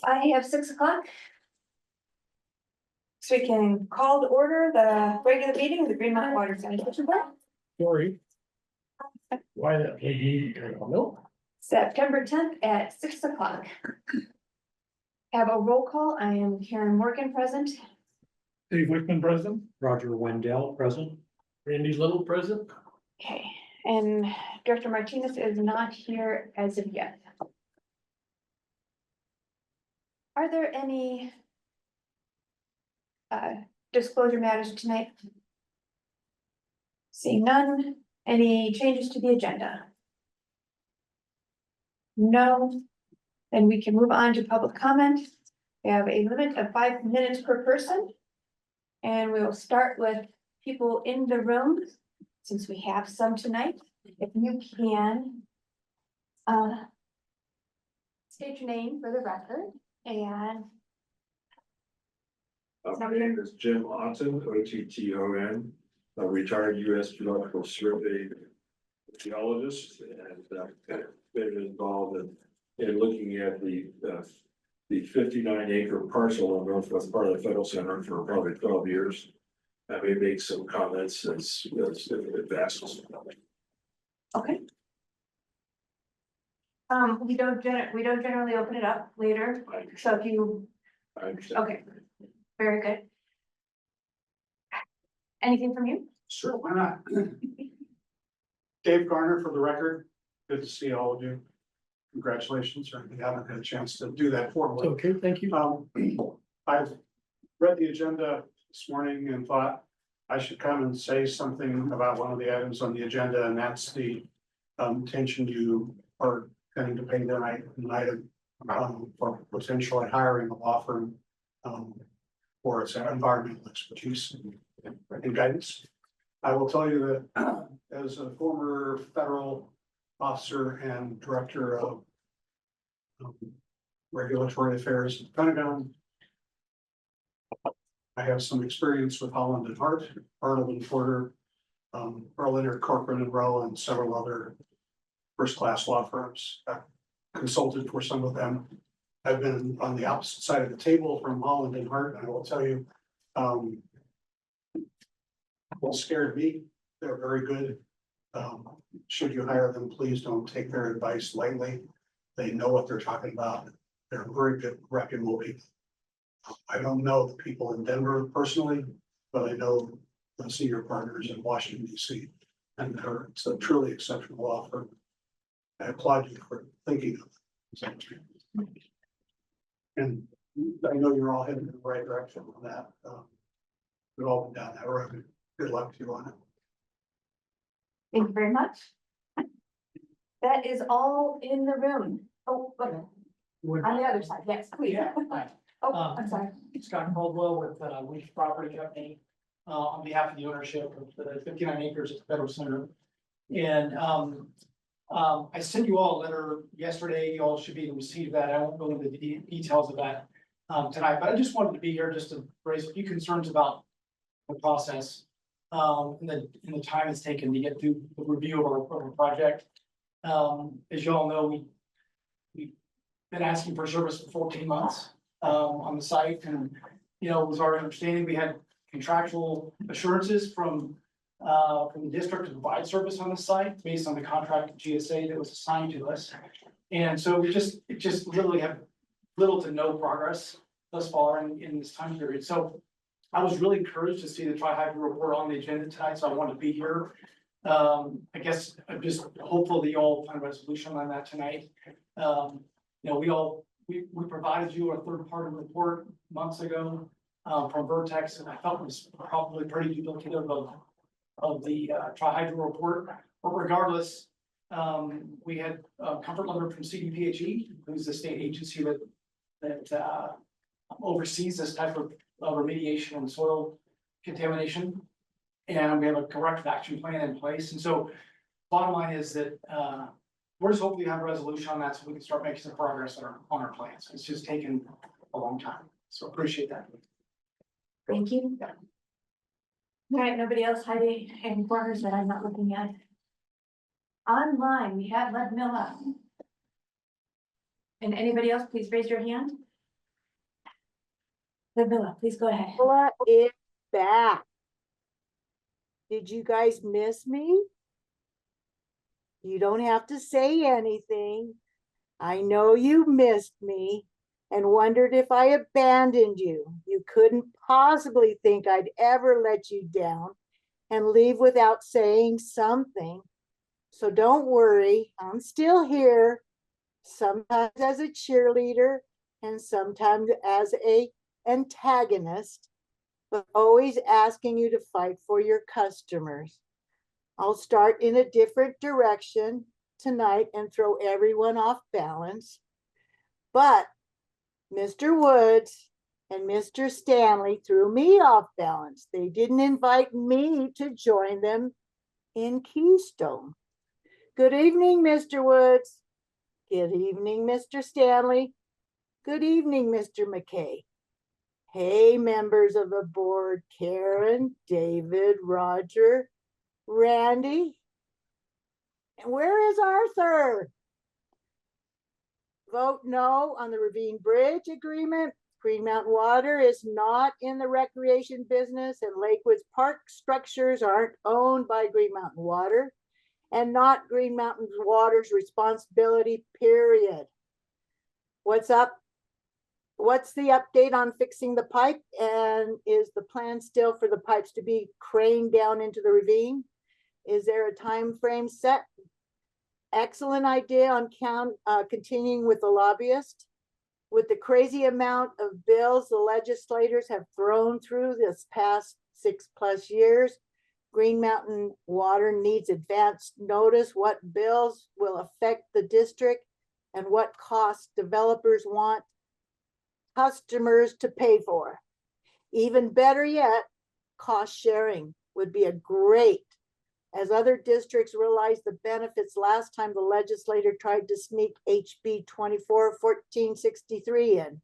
I have 6 o'clock. So we can call to order the regular meeting of the Green Mountain Water Sanitation Board, Sorry. Why that lady, no, September 10th at 6 o'clock. Have a roll call. I am Karen Morgan present. Dave Wickman present, Roger Wendell present. Randy Little present. Okay, and Director Martinez is not here as of yet. Are there any disclosure matters tonight? Seeing none, any changes to the agenda? No, then we can move on to public comment. We have a limit of 5 minutes per person. And we will start with people in the room, since we have some tonight. If you can state your name for the record and My name is Jim Otton, Otton, a retired U.S. Geological Survey geologist, and been involved in looking at the 59-acre parcel on northwest part of the federal center for probably 12 years. I may make some comments as it passes. okay. We don't generally open it up later, so if you, I understand. okay, very good. Anything from you? Sure, why not? Dave Garner, for the record, good to see all of you. Congratulations, or if you haven't had a chance to do that formally. Okay, thank you. I've read the agenda this morning and thought I should come and say something about one of the items on the agenda, and that's the attention you are going to pay tonight, an item for potentially hiring a law firm for its environmental expertise and guidance. I will tell you that as a former federal officer and director of regulatory affairs at the Pentagon, I have some experience with Holland and Hart, Arnold and Porter, Berliner, Corcoran and Rowe, and several other first-class law firms. I've consulted for some of them. I've been on the opposite side of the table from Holland and Hart, and I will tell you, what scared me, they're very good. Should you hire them, please don't take their advice lightly. They know what they're talking about. They're very good, reputable people. I don't know the people in Denver personally, but I know the senior partners in Washington, D.C. And it's a truly exceptional law firm. I applaud you for thinking of it. And I know you're all heading in the right direction on that. We've all been down that road. Good luck to you on it. Thank you very much. That is all in the room. Oh, okay. On the other side, yes, please. Yeah, hi. Oh, I'm sorry. Scott Caldwell with Leach Property Company, on behalf of the ownership of the 59 acres at the Federal Center. And I sent you all a letter yesterday. You all should be able to receive that. I won't go into the details of that tonight, but I just wanted to be here just to raise a few concerns about the process and the time it's taken to get through the review of our project. As you all know, we've been asking for service for 14 months on the site, and it was our understanding we had contractual assurances from the district to provide service on the site based on the contract of GSA that was assigned to us. And so we just literally have little to no progress thus far in this time period. So I was really encouraged to see the Tri-Hydro report on the agenda tonight, so I wanted to be here. I guess I'm just hopeful that you all find a resolution on that tonight. We provided you a third-party report months ago from Vertex, and I felt it was probably pretty duplicative of the Tri-Hydro report. But regardless, we had a comfort letter from CDPHE, who's the state agency that oversees this type of remediation and soil contamination. And we have a corrective action plan in place. And so bottom line is that we're just hoping to have a resolution on that so we can start making some progress on our plans. It's just taken a long time. So appreciate that. Thank you. All right, nobody else hiding in corners that I'm not looking at. Online, we have Ludmilla. And anybody else, please raise your hand. Camilla, please go ahead. Paula is back. Did you guys miss me? You don't have to say anything. I know you missed me and wondered if I abandoned you. You couldn't possibly think I'd ever let you down and leave without saying something. So don't worry, I'm still here, sometimes as a cheerleader and sometimes as a antagonist, but always asking you to fight for your customers. I'll start in a different direction tonight and throw everyone off balance. But Mr. Woods and Mr. Stanley threw me off balance. They didn't invite me to join them in Keystone. Good evening, Mr. Woods. Good evening, Mr. Stanley. Good evening, Mr. McKay. Hey, members of the board, Karen, David, Roger, Randy. And where is Arthur? Vote no on the Ravine Bridge agreement. Green Mountain Water is not in the recreation business, and Lakewood's park structures aren't owned by Green Mountain Water and not Green Mountain Water's responsibility, period. What's up? What's the update on fixing the pipe? And is the plan still for the pipes to be craned down into the ravine? Is there a time frame set? Excellent idea on continuing with the lobbyist. With the crazy amount of bills the legislators have thrown through this past 6+ years, Green Mountain Water needs advance notice what bills will affect the district and what costs developers want customers to pay for. Even better yet, cost sharing would be a great, as other districts realize the benefits last time the legislator tried to sneak HB 241463 in,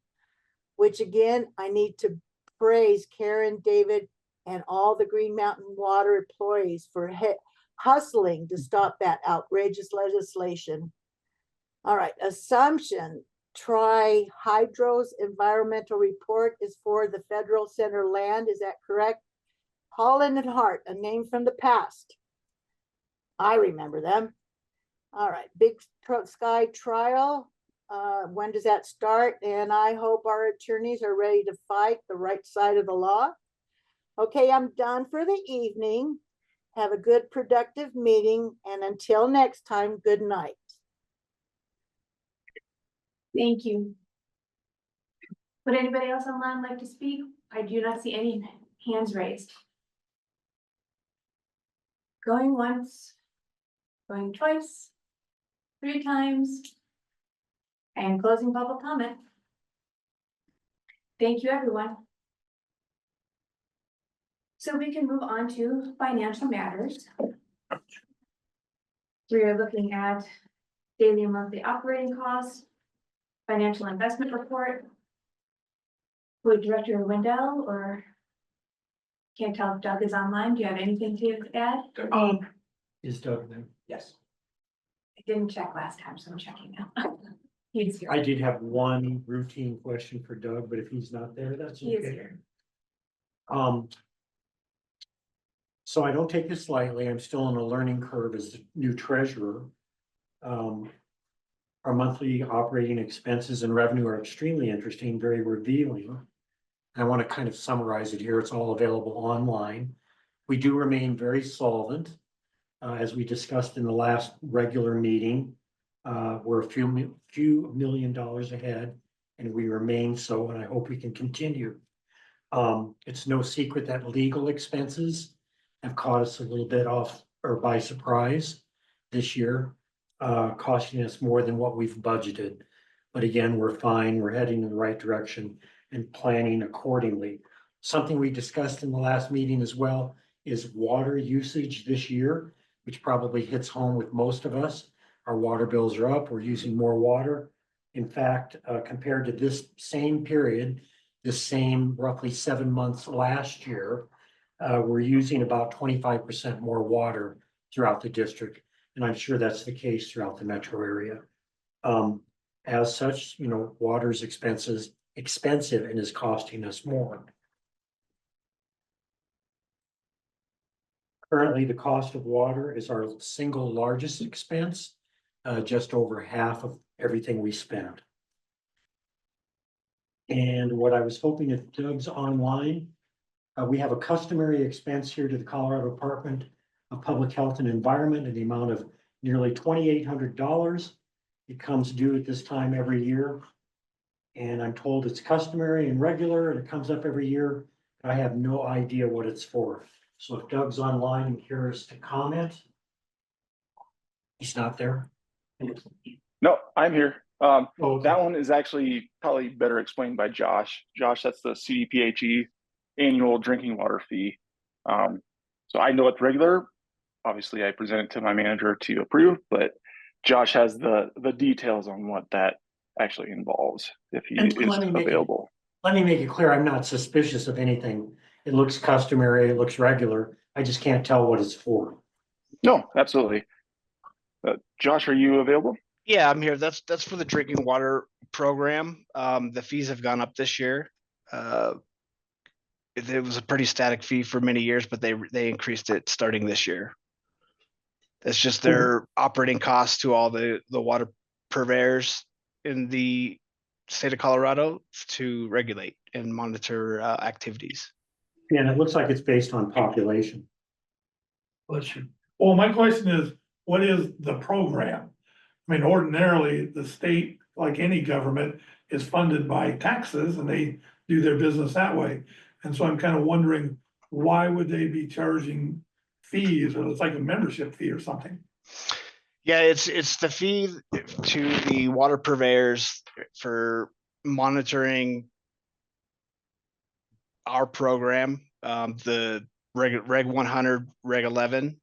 which again, I need to praise Karen, David, and all the Green Mountain Water employees for hustling to stop that outrageous legislation. All right, assumption. Tri-Hydro's environmental report is for the Federal Center land. Is that correct? Holland and Hart, a name from the past. I remember them. All right, Big Sky trial. When does that start? And I hope our attorneys are ready to fight the right side of the law. Okay, I'm done for the evening. Have a good, productive meeting. And until next time, good night. Thank you. Would anybody else online like to speak? I do not see any hands raised. Going once, going twice, 3 times, and closing public comment. Thank you, everyone. So we can move on to financial matters. We are looking at daily and monthly operating costs, financial investment report. Would Director Wendell or can't tell if Doug is online. Do you have anything to add? Is Doug there? Yes. I didn't check last time, so I'm checking now. He's here. I did have one routine question for Doug, but if he's not there, that's He is okay. here. So I don't take this lightly. I'm still on a learning curve as the new treasurer. Our monthly operating expenses and revenue are extremely interesting, very revealing. I want to kind of summarize it here. It's all available online. We do remain very solvent. As we discussed in the last regular meeting, we're a few $1 million ahead, and we remain so, and I hope we can continue. It's no secret that legal expenses have caught us a little bit off or by surprise this year, costing us more than what we've budgeted. But again, we're fine. We're heading in the right direction and planning accordingly. Something we discussed in the last meeting as well is water usage this year, which probably hits home with most of us. Our water bills are up. We're using more water. In fact, compared to this same period, this same roughly 7 months last year, we're using about 25% more water throughout the district. And I'm sure that's the case throughout the metro area. As such, water's expenses expensive and is costing us more. Currently, the cost of water is our single largest expense, just over half of everything we spend. And what I was hoping if Doug's online, we have a customary expense here to the Colorado Department of Public Health and Environment in the amount of nearly $2,800. It comes due at this time every year. And I'm told it's customary and regular, and it comes up every year. I have no idea what it's for. So if Doug's online and curious to comment. He's not there. No, I'm here. Okay. That one is actually probably better explained by Josh. Josh, that's the CDPHE annual drinking water fee. So I know it's regular. Obviously, I present it to my manager to approve, but Josh has the details on what that actually involves if he And is let me make it- available. Let me make it clear, I'm not suspicious of anything. It looks customary, it looks regular. I just can't tell what it's for. No, absolutely. Josh, are you available? Yeah, I'm here. That's for the drinking water program. The fees have gone up this year. It was a pretty static fee for many years, but they increased it starting this year. It's just their operating costs to all the water purveyors in the state of Colorado to regulate and monitor activities. Yeah, and it looks like it's based on population. Bless you. Well, my question is, what is the program? I mean, ordinarily, the state, like any government, is funded by taxes and they do their business that way. And so I'm kind of wondering, why would they be charging fees, or it's like a membership fee or something? Yeah, it's the fee to the water purveyors for monitoring our program, the Reg 100, Reg 11,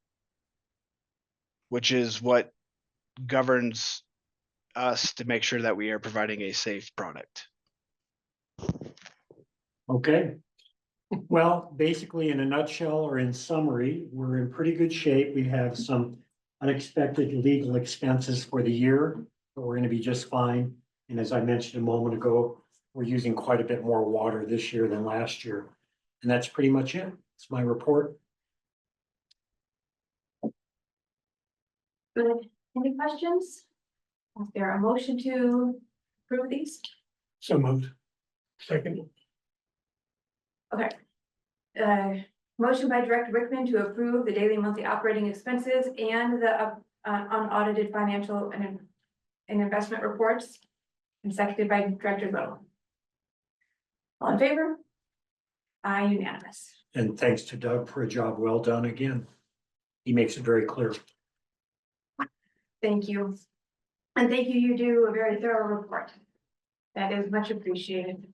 which is what governs us to make sure that we are providing a safe product. Okay. Well, basically, in a nutshell or in summary, we're in pretty good shape. We have some unexpected legal expenses for the year, but we're gonna be just fine. And as I mentioned a moment ago, we're using quite a bit more water this year than last year. And that's pretty much it. It's my report. Good. Any questions? Is there a motion to approve these? So moved. Second. Okay. Motion by Director Rickman to approve the daily monthly operating expenses and the unaudited financial and investment reports. And seconded by Director Little. All in favor? Aye, unanimous. And thanks to Doug for a job well done again. He makes it very clear. Thank you. And thank you, you do a very thorough report. That is much appreciated.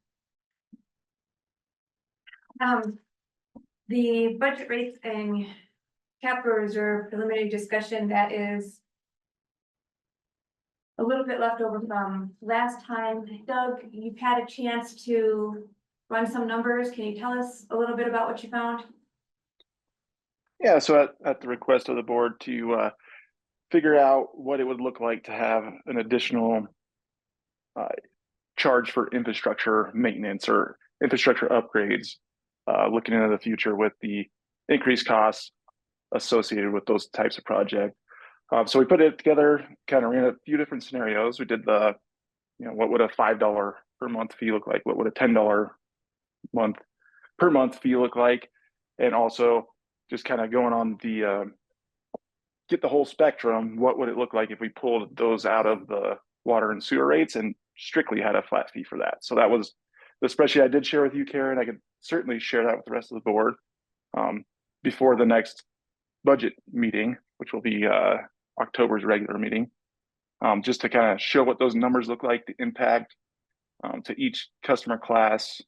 The budget rates and capital reserve preliminary discussion, that is a little bit left over from last time. Doug, you've had a chance to run some numbers. Can you tell us a little bit about what you found? Yeah, so at the request of the board to figure out what it would look like to have an additional charge for infrastructure maintenance or infrastructure upgrades, looking into the future with the increased costs associated with those types of projects. So we put it together, kind of ran a few different scenarios. We did the, what would a $5 per month fee look like? What would a $10 per month fee look like? And also just kind of going on the, get the whole spectrum. What would it look like if we pulled those out of the water and sewer rates and strictly had a flat fee for that? So that was the spreadsheet I did share with you, Karen. I could certainly share that with the rest of the board before the next budget meeting, which will be October's regular meeting, just to kind of show what those numbers look like, the impact to each customer class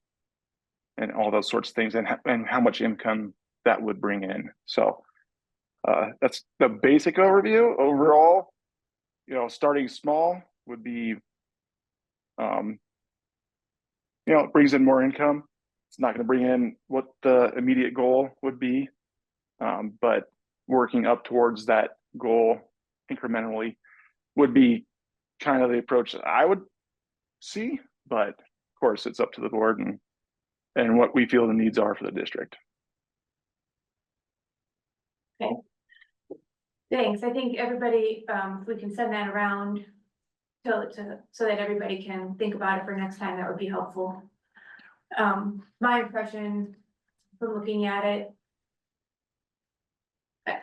and all those sorts of things, and how much income that would bring in. So that's the basic overview. Overall, starting small would be, it brings in more income. It's not going to bring in what the immediate goal would be, but working up towards that goal incrementally would be kind of the approach that I would see. But of course, it's up to the board and what we feel the needs are for the district. Thanks. I think everybody, if we can send that around so that everybody can think about it for next time, that would be helpful. My impression from looking at it,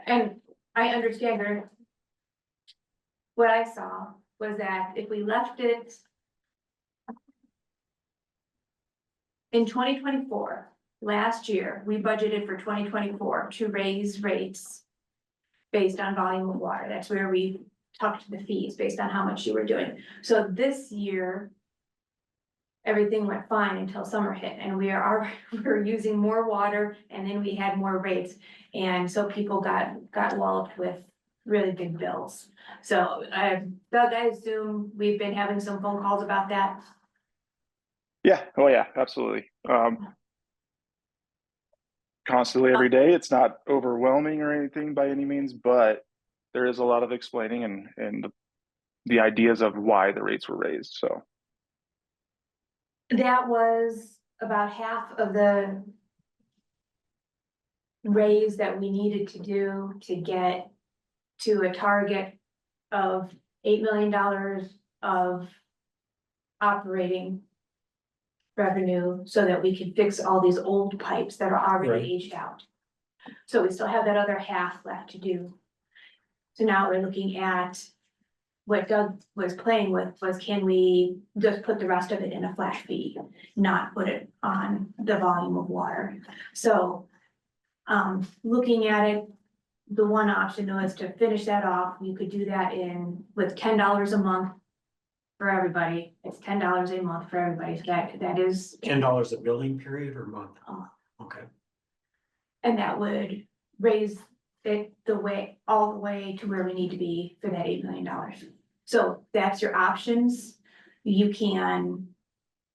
and I understand what I saw was that if we left it in 2024, last year, we budgeted for 2024 to raise rates based on volume of water. That's where we talked the fees based on how much you were doing. So this year, everything went fine until summer hit, and we're using more water, and then we had more rates. And so people got walloped with really big bills. So Doug, I assume we've been having some phone calls about that. Yeah, oh yeah, absolutely. Constantly every day. It's not overwhelming or anything by any means, but there is a lot of explaining and the ideas of why the rates were raised. So That was about half of the raise that we needed to do to get to a target of $8 million of operating revenue so that we could fix all these old pipes that are Right. already aged out. So we still have that other half left to do. So now we're looking at what Doug was playing with was, can we just put the rest of it in a flat fee, not put it on the volume of water? So, looking at it, the one option was to finish that off. You could do that with $10 a month for everybody. It's $10 a month for everybody. So that is, $10 a billing period or month? A month. Okay. and that would raise it all the way to where we need to be for that $8 million. So that's your options. We can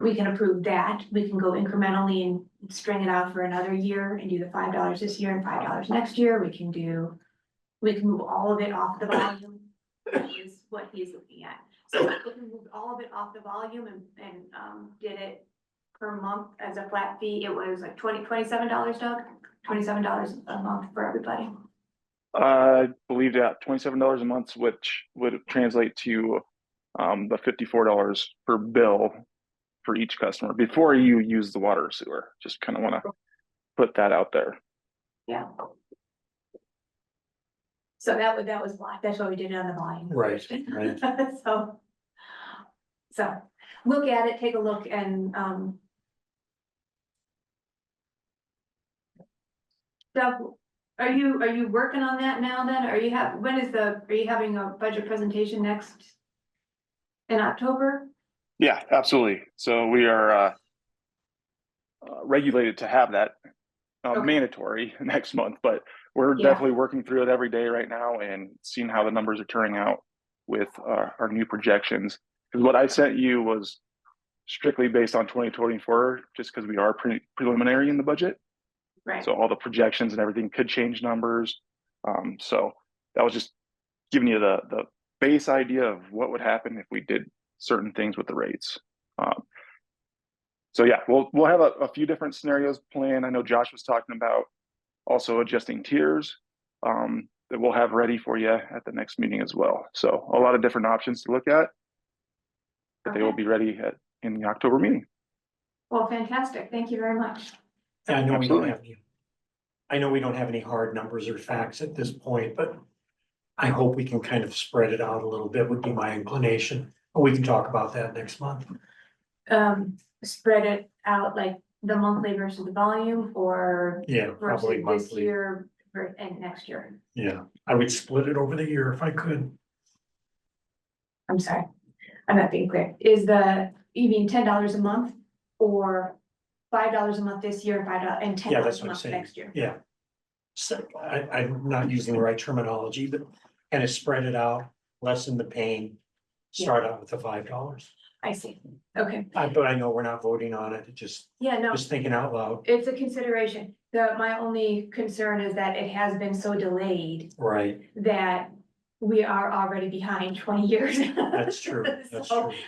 approve that. We can go incrementally and string it out for another year and do the $5 this year and $5 next year. We can move all of it off the volume. That is what he's looking at. So if we moved all of it off the volume and did it per month as a flat fee, it was like $27, Doug? $27 a month for everybody. I believe that $27 a month, which would translate to the $54 per bill for each customer before you use the water or sewer. Just kind of want to put that out there. Yeah. So that was why, that's why we did it on the volume. Right, right. So look at it, take a look, and Doug, are you working on that now then? Are you having a budget presentation next in October? Yeah, absolutely. So we are regulated to have that Okay. mandatory next month, but we're Yeah. definitely working through it every day right now and seeing how the numbers are turning out with our new projections. Because what I sent you was strictly based on 2024, just because we are preliminary in the budget. Right. So all the projections and everything could change numbers. So that was just giving you the base idea of what would happen if we did certain things with the rates. So yeah, we'll have a few different scenarios planned. I know Josh was talking about also adjusting tiers that we'll have ready for you at the next meeting as well. So a lot of different options to look at, but they will be ready in the October meeting. Well, fantastic. Thank you very much. I know Absolutely. we don't have any hard numbers or facts at this point, but I hope we can kind of spread it out a little bit would be my inclination. We can talk about that next month. Spread it out like the monthly versus the volume, or Yeah, probably versus this monthly. year and next year. Yeah, I would split it over the year if I could. I'm sorry, I'm not being clear. You mean $10 a month or $5 a month this year and $10 Yeah, that's a what I'm month saying. next year? Yeah. So I'm not using the right terminology, but kind of spread it out, lessen the pain, start out with the $5. I see. Okay. But I know we're not voting on it, just Yeah, no, thinking out loud. it's a consideration. My only concern is that it has been so delayed Right, that we are already behind 20 years. That's true, that's So, true.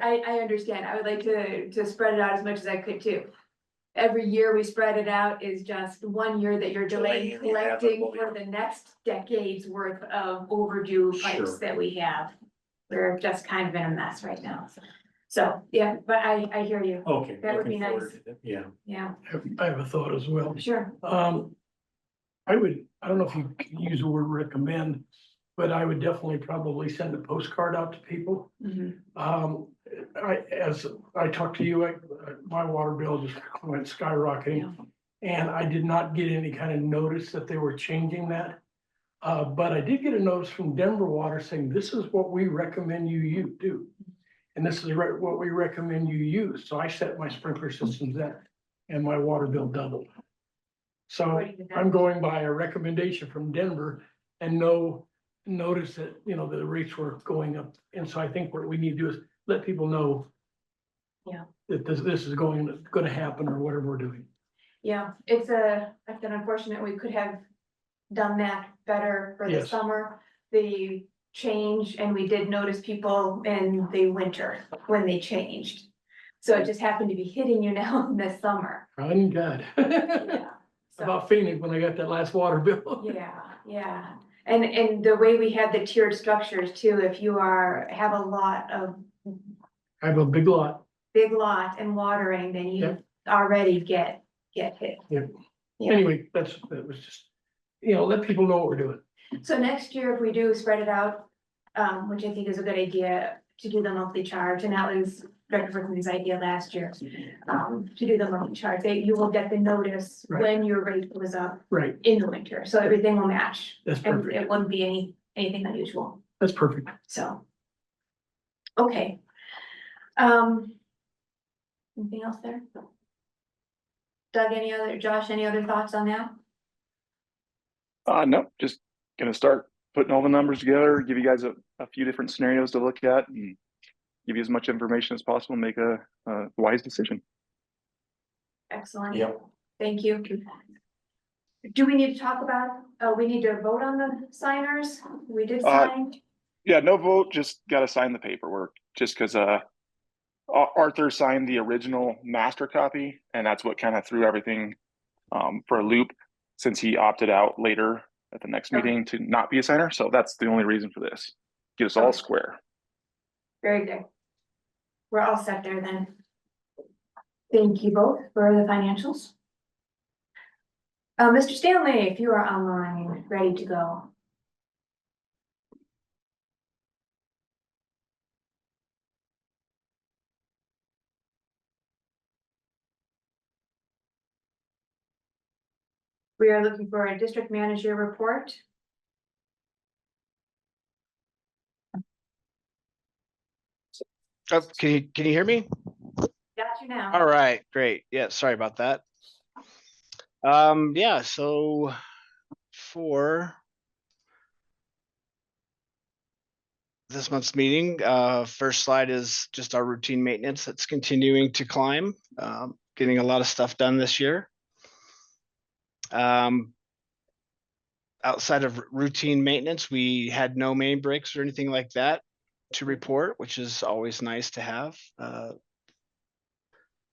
I understand. I would like to spread it out as much as I could too. Every year we spread it out is just one year that you're delaying Delaying the collecting inevitable, for the next decade's worth of overdue pipes Sure. that we have. We're just kind of in a mess right now. So, yeah, but I hear you. Okay. That would looking be forward nice. to it, Yeah. Yeah, I have a thought as well. sure. I don't know if you could use the word recommend, but I would definitely probably send a postcard out to people. Mhm. As I talked to you, my water bill just went skyrocketing. And I did not get any kind of notice that they were changing that. But I did get a notice from Denver Water saying, this is what we recommend you do. And this is what we recommend you use. So I set my sprinkler systems that, and my water bill doubled. So I'm going by a recommendation from Denver and no notice that, the rates were going up. And so I think what we need to do is let people know. Yeah. That this is gonna happen or whatever we're doing. Yeah, it's unfortunate. We could have done that better for the Yes. summer. The change, and we did notice people in the winter when they changed. So it just happened to be hitting you now in the summer. Run God. Yeah. So, About Phoenix when I got that last water bill. yeah. And the way we have the tiered structures too, if you have a lot of I have a big lot. big lot and watering, then you Yep. already get hit. Yep. Yeah. Anyway, that was just, let people know what we're doing. So next year, if we do spread it out, which I think is a good idea, to do the monthly charge, and that was Director Rickman's idea last year. To do the monthly charge, you will get the notice Right. when your rate was up Right, in the winter, so everything will match. that's And perfect. it wouldn't be anything unusual, That's perfect. so. Okay. Anything else there? Doug, Josh, any other thoughts on that? No, just gonna start putting all the numbers together, give you guys a few different scenarios to look at and give you as much information as possible, make a wise decision. Excellent. Yep. Thank you. Do we need to talk about, we need to vote on the signers? We did sign. Yeah, no vote, just gotta sign the paperwork, just because Arthur signed the original master copy, and that's what kind of threw everything for a loop since he opted out later at the next Okay. meeting to not be a signer. So that's the only reason for this. Get us all Okay. square. Very good. We're all set there then. Thank you both for the financials. Mr. Stanley, if you are online, ready to go. We are looking for a district manager report. Oh, can you hear me? Got you now. All right, great. Yeah, sorry about that. Yeah, so for this month's meeting, first slide is just our routine maintenance that's continuing to climb, getting a lot of stuff done this year. Outside of routine maintenance, we had no main breaks or anything like that to report, which is always nice to have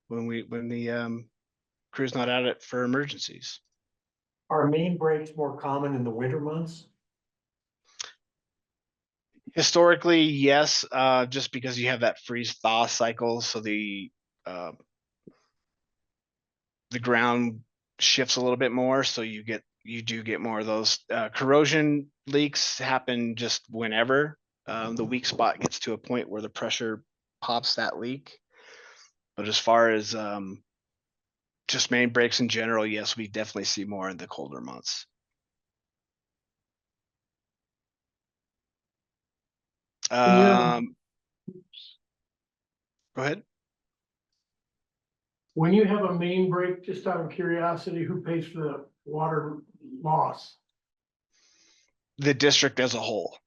when the crew's not at it for emergencies. Are main breaks more common in the winter months? Historically, yes, just because you have that freeze thaw cycle, so the ground shifts a little bit more, so you do get more of those. Corrosion leaks happen just whenever the weak spot gets to a point where the pressure pops that leak. But as far as just main breaks in general, yes, we definitely see more in the colder months. Yeah. Go ahead. When you have a main break, just out of curiosity, who pays for the water loss? The district as a whole.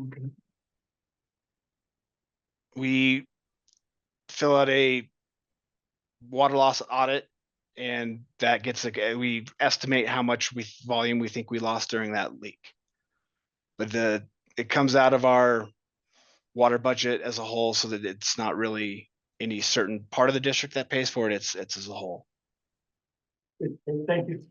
Okay. We fill out a water loss audit, and that gets we estimate how much volume we think we lost during that leak. But it comes out of our water budget as a whole, so that it's not really any certain part of the district that pays for it, it's as a whole. Thank you.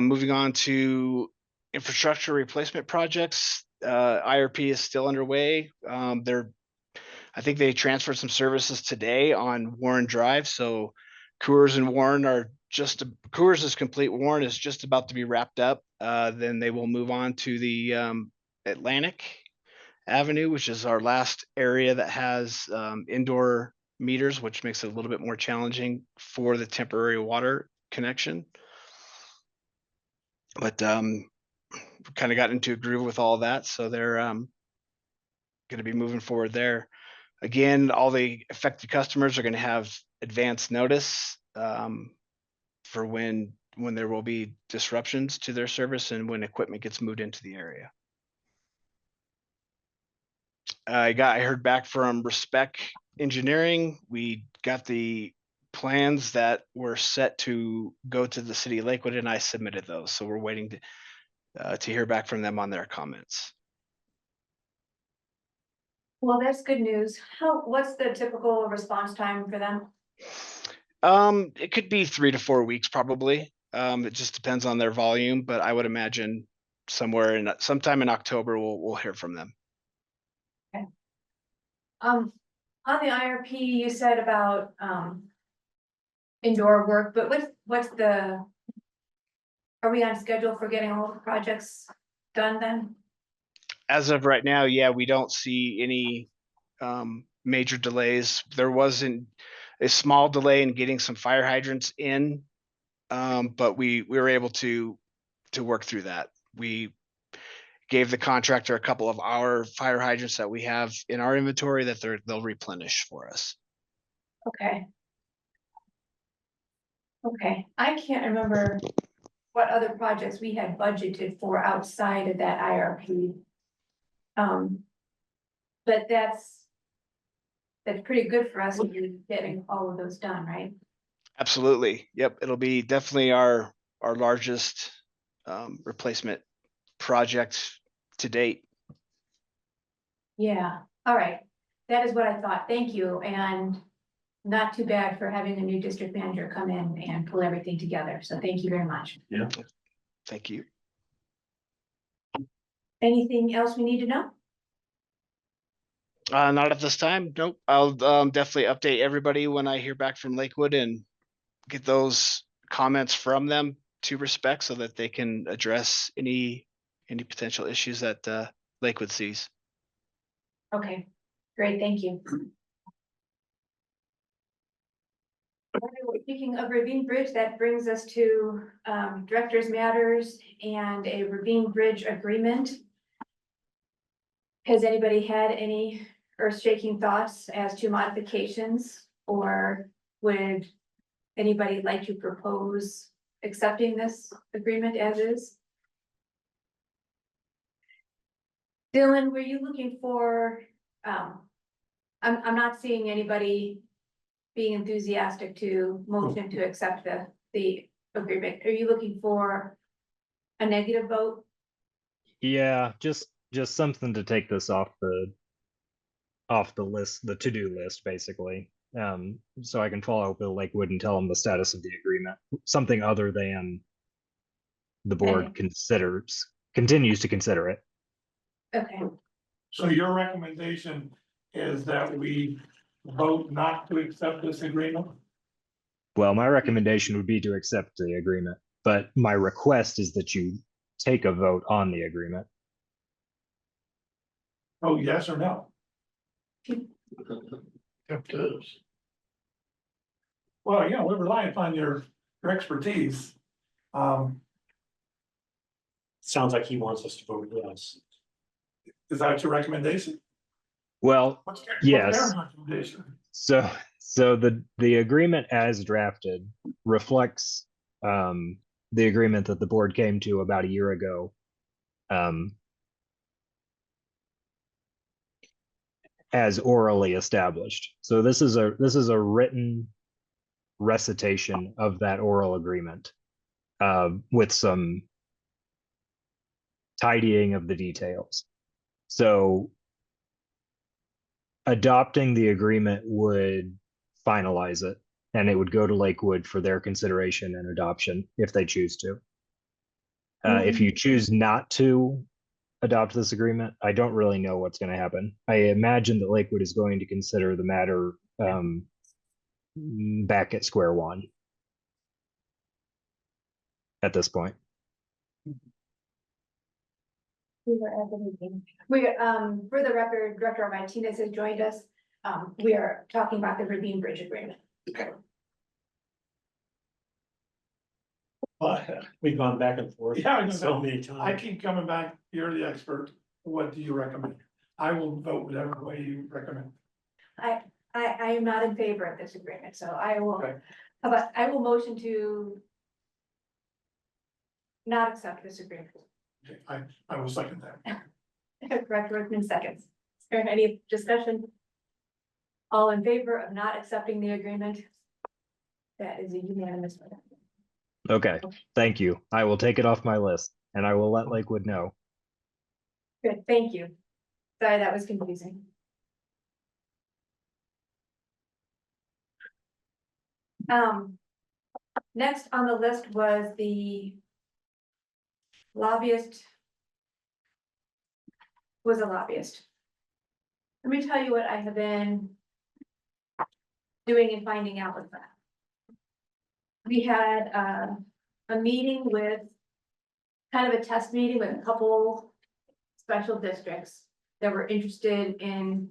Moving on to infrastructure replacement projects, IRP is still underway. I think they transferred some services today on Warren Drive, so Coors and Warren are Coors is complete. Warren is just about to be wrapped up. Then they will move on to the Atlantic Avenue, which is our last area that has indoor meters, which makes it a little bit more challenging for the temporary water connection. But kind of got into a groove with all that, so they're going to be moving forward there. Again, all the affected customers are going to have advance notice for when there will be disruptions to their service and when equipment gets moved into the area. I heard back from Respect Engineering. We got the plans that were set to go to the city of Lakewood, and I submitted those. So we're waiting to hear back from them on their comments. Well, that's good news. What's the typical response time for them? It could be 3 to 4 weeks, probably. It just depends on their volume, but I would imagine sometime in October, we'll hear from them. Okay. On the IRP, you said about indoor work, but are we on schedule for getting all the projects done then? As of right now, yeah, we don't see any major delays. There wasn't a small delay in getting some fire hydrants in, but we were able to work through that. We gave the contractor a couple of our fire hydrants that we have in our inventory that they'll replenish for us. Okay. Okay, I can't remember what other projects we had budgeted for outside of that IRP. But that's pretty good for us to be getting all of those done, right? Absolutely. Yep. It'll be definitely our largest replacement project to date. Yeah, all right. That is what I thought. Thank you. And not too bad for having a new district manager come in and pull everything together. So thank you very much. Yeah. Thank you. Anything else we need to know? Not at this time. Nope. I'll definitely update everybody when I hear back from Lakewood and get those comments from them to Respect so that they can address any potential issues that Lakewood sees. Okay, great, thank you. Speaking of Ravine Bridge, that brings us to Directors Matters and a Ravine Bridge agreement. Has anybody had any earth-shaking thoughts as to modifications, or would anybody like to propose accepting this agreement as is? Dylan, were you looking for, I'm not seeing anybody being enthusiastic to motion to accept the agreement. Are you looking for a negative vote? Yeah, just something to take this off the list, the to-do list, basically. So I can follow up with Lakewood and tell them the status of the agreement, something other than the board continues to consider it. Okay, So your recommendation is that we vote not to accept this agreement? Well, my recommendation would be to accept the agreement, but my request is that you take a vote on the agreement. Oh, yes or no? Up to us. Well, we're relying upon your expertise. Sounds like he wants us to vote yes. Is that your recommendation? Well, What's yes. their recommendation? So the agreement as drafted reflects the agreement that the board came to about a year ago. As orally established. So this is a written recitation of that oral agreement, with some tidying of the details. So adopting the agreement would finalize it, and it would go to Lakewood for their consideration and adoption if they choose to. If you choose not to adopt this agreement, I don't really know what's going to happen. I imagine that Lakewood is going to consider the matter back at square one at this point. We were at the meeting. For the record, Director Martinez has joined us. We are talking about the Ravine Bridge Agreement. But We've gone back and forth Yeah, I know so that. many I times. keep coming back, you're the expert, what do you recommend? I will vote whatever way you recommend. I am not in favor of this agreement, so I will, Okay. but I will motion to not accept this agreement. Okay, I will second that. Director Rickman seconds. Is there any discussion? All in favor of not accepting the agreement? That is a unanimous vote. Okay, thank you. I will take it off my list and I will let Lakewood know. Good, thank you. Sorry, that was confusing. Next on the list was the lobbyist. Was a lobbyist. Let me tell you what I have been doing and finding out with that. We had a meeting with, kind of a test meeting with a couple special districts that were interested in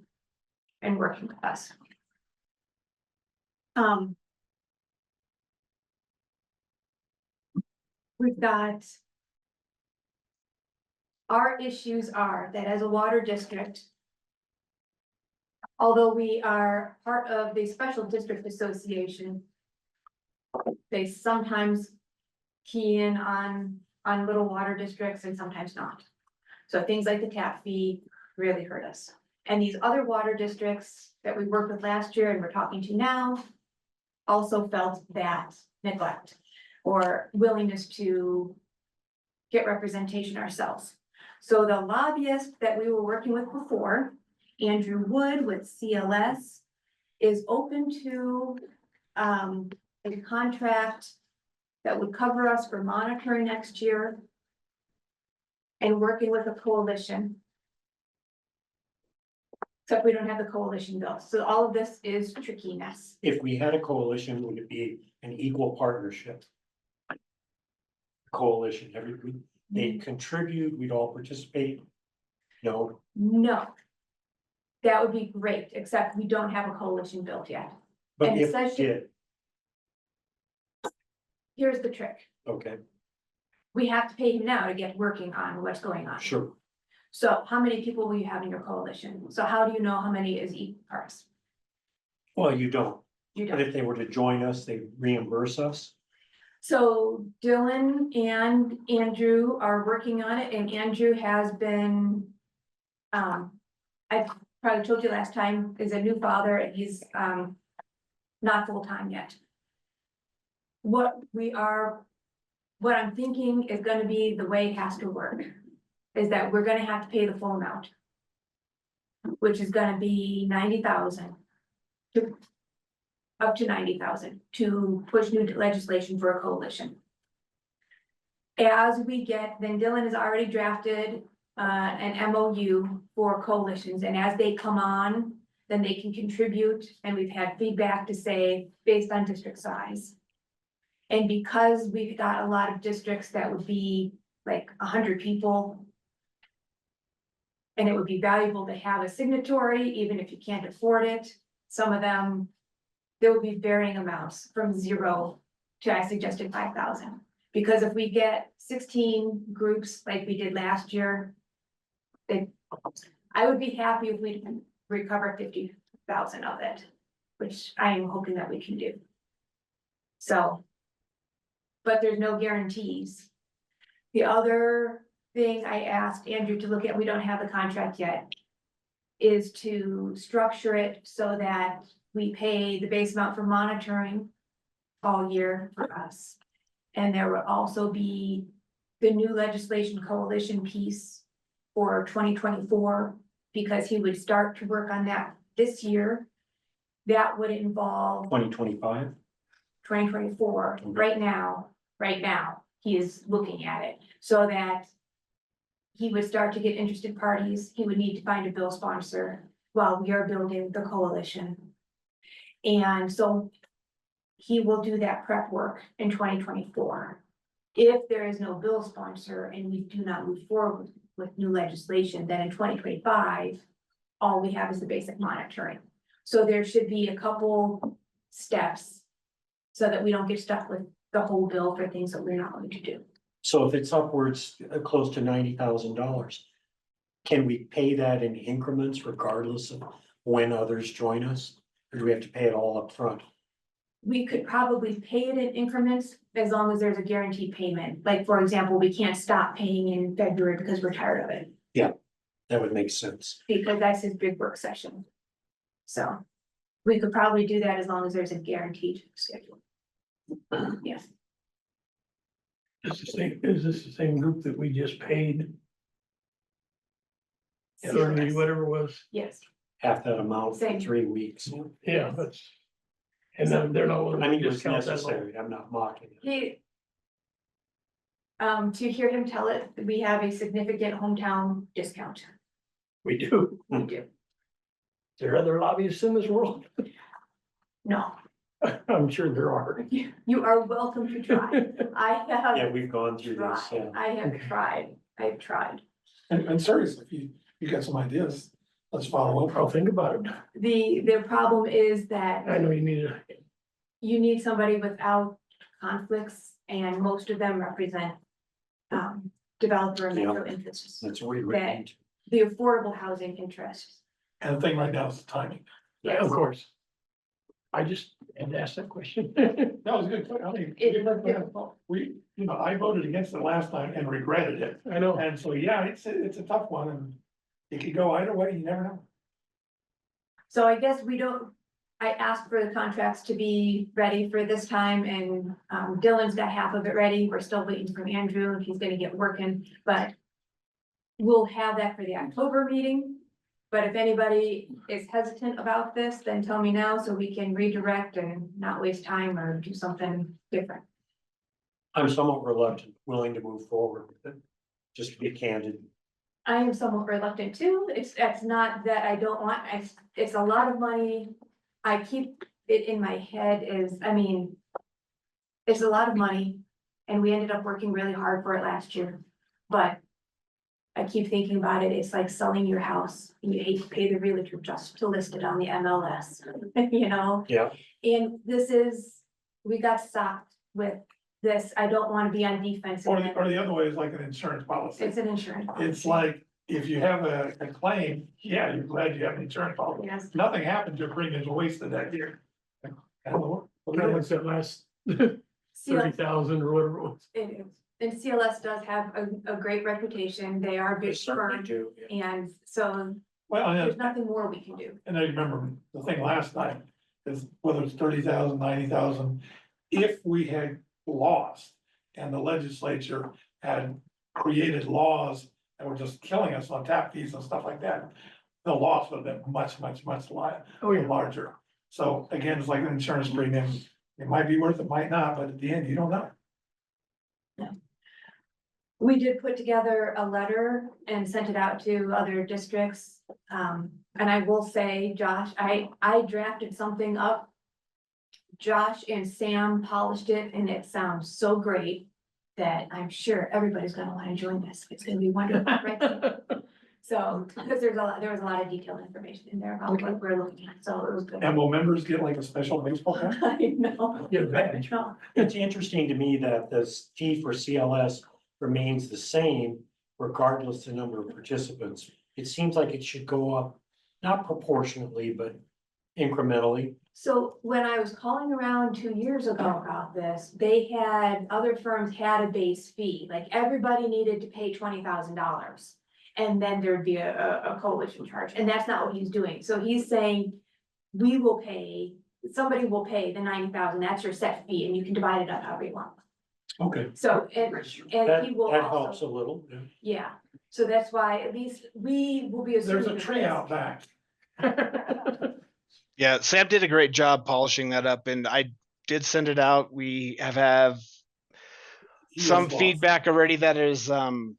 working with us. We've got, our issues are that as a water district, although we are part of the Special District Association, they sometimes key in on little water districts and sometimes not. So things like the tap fee really hurt us. And these other water districts that we worked with last year and we're talking to now also felt that neglect or willingness to get representation ourselves. So the lobbyist that we were working with before, Andrew Wood with CLS, is open to a contract that would cover us for monitoring next year and working with a coalition. Except we don't have the coalition bill. So all of this is trickiness. If we had a coalition, would it be an equal partnership? Coalition, they'd contribute, we'd all participate. No, No. That would be great, except we don't have a coalition built yet. but And if such- we did, Here's the trick. okay, We have to pay him now to get working on what's going on. sure. So how many people will you have in your coalition? So how do you know how many is each parts? Well, you don't, You but don't. if they were to join us, they reimburse us. So Dylan and Andrew are working on it, and Andrew has been, I probably told you last time, is a new father and he's, not full-time yet. What I'm thinking is gonna be the way it has to work, is that we're gonna have to pay the full amount. Which is gonna be 90,000. Up to 90,000 to push new legislation for a coalition. As we get, then Dylan has already drafted an MOU for coalitions, and as they come on, then they can contribute, and we've had feedback to say, based on district size. And because we've got a lot of districts that would be like 100 people. And it would be valuable to have a signatory, even if you can't afford it. Some of them, there will be varying amounts from 0 to, I suggested 5,000. Because if we get 16 groups like we did last year, I would be happy if we can recover 50,000 of it, which I am hoping that we can do. So, but there's no guarantees. The other thing I asked Andrew to look at, we don't have the contract yet, is to structure it so that we pay the base amount for monitoring all year for us. And there will also be the new legislation coalition piece for 2024, because he would start to work on that this year. That would involve 2025. 2024, right now, he is looking at it, so that he would start to get interested parties. He would need to find a bill sponsor while we are building the coalition. And so he will do that prep work in 2024. If there is no bill sponsor and we do not move forward with new legislation, then in 2025, all we have is the basic monitoring. So there should be a couple steps so that we don't get stuck with the whole bill for things that we're not going to do. So if it's upwards close to $90,000, can we pay that in increments regardless of when others join us? Or do we have to pay it all up front? We could probably pay it in increments as long as there's a guaranteed payment. Like, for example, we can't stop paying in February because we're tired of it, That would make sense. because that's his big work session. So we could probably do that as long as there's a guaranteed schedule. Yes, Is this the same group that we just paid? Or CLS. whatever it was, Yes, Half that amount for Same. 3 weeks. yeah, that's. And then they're not. willing I to mean, it was discount that low. necessary. I'm not mocking it. he. To hear him tell it, we have a significant hometown discount. We do. We do. There are other lobbyists in this world? No, I'm sure there are. you are welcome to try. I Yeah, have we've gone through this. tried, I have tried, I've tried. And seriously, if you got some ideas, let's follow I'll up. think about it. The problem is that I know you need to. you need somebody without conflicts, and most of them represent developer and metro interests, That's what we read. the affordable housing interests. And the thing right now is the timing. Yeah, of course. I just had to ask that question. That was good. I mean, I voted against it last time and regretted it. I know. And so, yeah, it's a tough one, and it could go either way, you never know. So I guess I asked for the contracts to be ready for this time, and Dylan's got half of it ready. We're still waiting for Andrew, if he's gonna get working, but we'll have that for the October meeting. But if anybody is hesitant about this, then tell me now so we can redirect and not waste time or do something different. I'm somewhat reluctant, willing to move forward with it, just to be candid. I am somewhat reluctant too. It's not that I don't want, it's a lot of money. I keep it in my head it's a lot of money, and we ended up working really hard for it last year. But I keep thinking about it, it's like selling your house, and you hate to pay the realtor just to list it on the MLS, you know? Yeah. And we got stopped with this, I don't wanna be on defense. Or again. the other way is like an insurance policy. It's an insurance policy. It's like, if you have a claim, yeah, you're glad you have an insurance policy. Yes, Nothing happened, your premiums wasted that year. And look Kind at of it. like that last CLS, 30,000 or whatever it was. it is, and CLS does have a great reputation, they are a They big certainly firm, do. and so Well, there's nothing more we can do. and I remember the thing last time is whether it's 30,000, 90,000, if we had lost and the legislature had created laws that were just killing us on tap fees and stuff like that, the loss would have been much Oh, yeah. larger. So again, it's like an insurance premium. It might be worth it, might not, but at the end, you don't know. We did put together a letter and sent it out to other districts. And I will say, Josh, I drafted something up. Josh and Sam polished it, and it sounds so great that I'm sure everybody's gonna wanna join this. It's gonna be wonderful, right? So, because there was a lot of detailed information in there about what we're looking at, so it was good. And will members get like a special baseball cap? I know. Get a badge. No. It's interesting to me that this fee for CLS remains the same regardless of the number of participants. It seems like it should go up, not proportionately, but incrementally. So when I was calling around 2 years ago about this, other firms had a base fee, like everybody needed to pay $20,000. And then there'd be a coalition charge, and that's not what he's doing. So he's saying, we will pay somebody will pay the 90,000, that's your set fee, and you can divide it up however you want. Okay. So, and That, he will that helps also, a little. Yeah. yeah, so that's why at least we will be assuming. There's a that tree this- out back. Yeah, Sam did a great job polishing that up and I did send it out. We have He some was lost. feedback already that is, you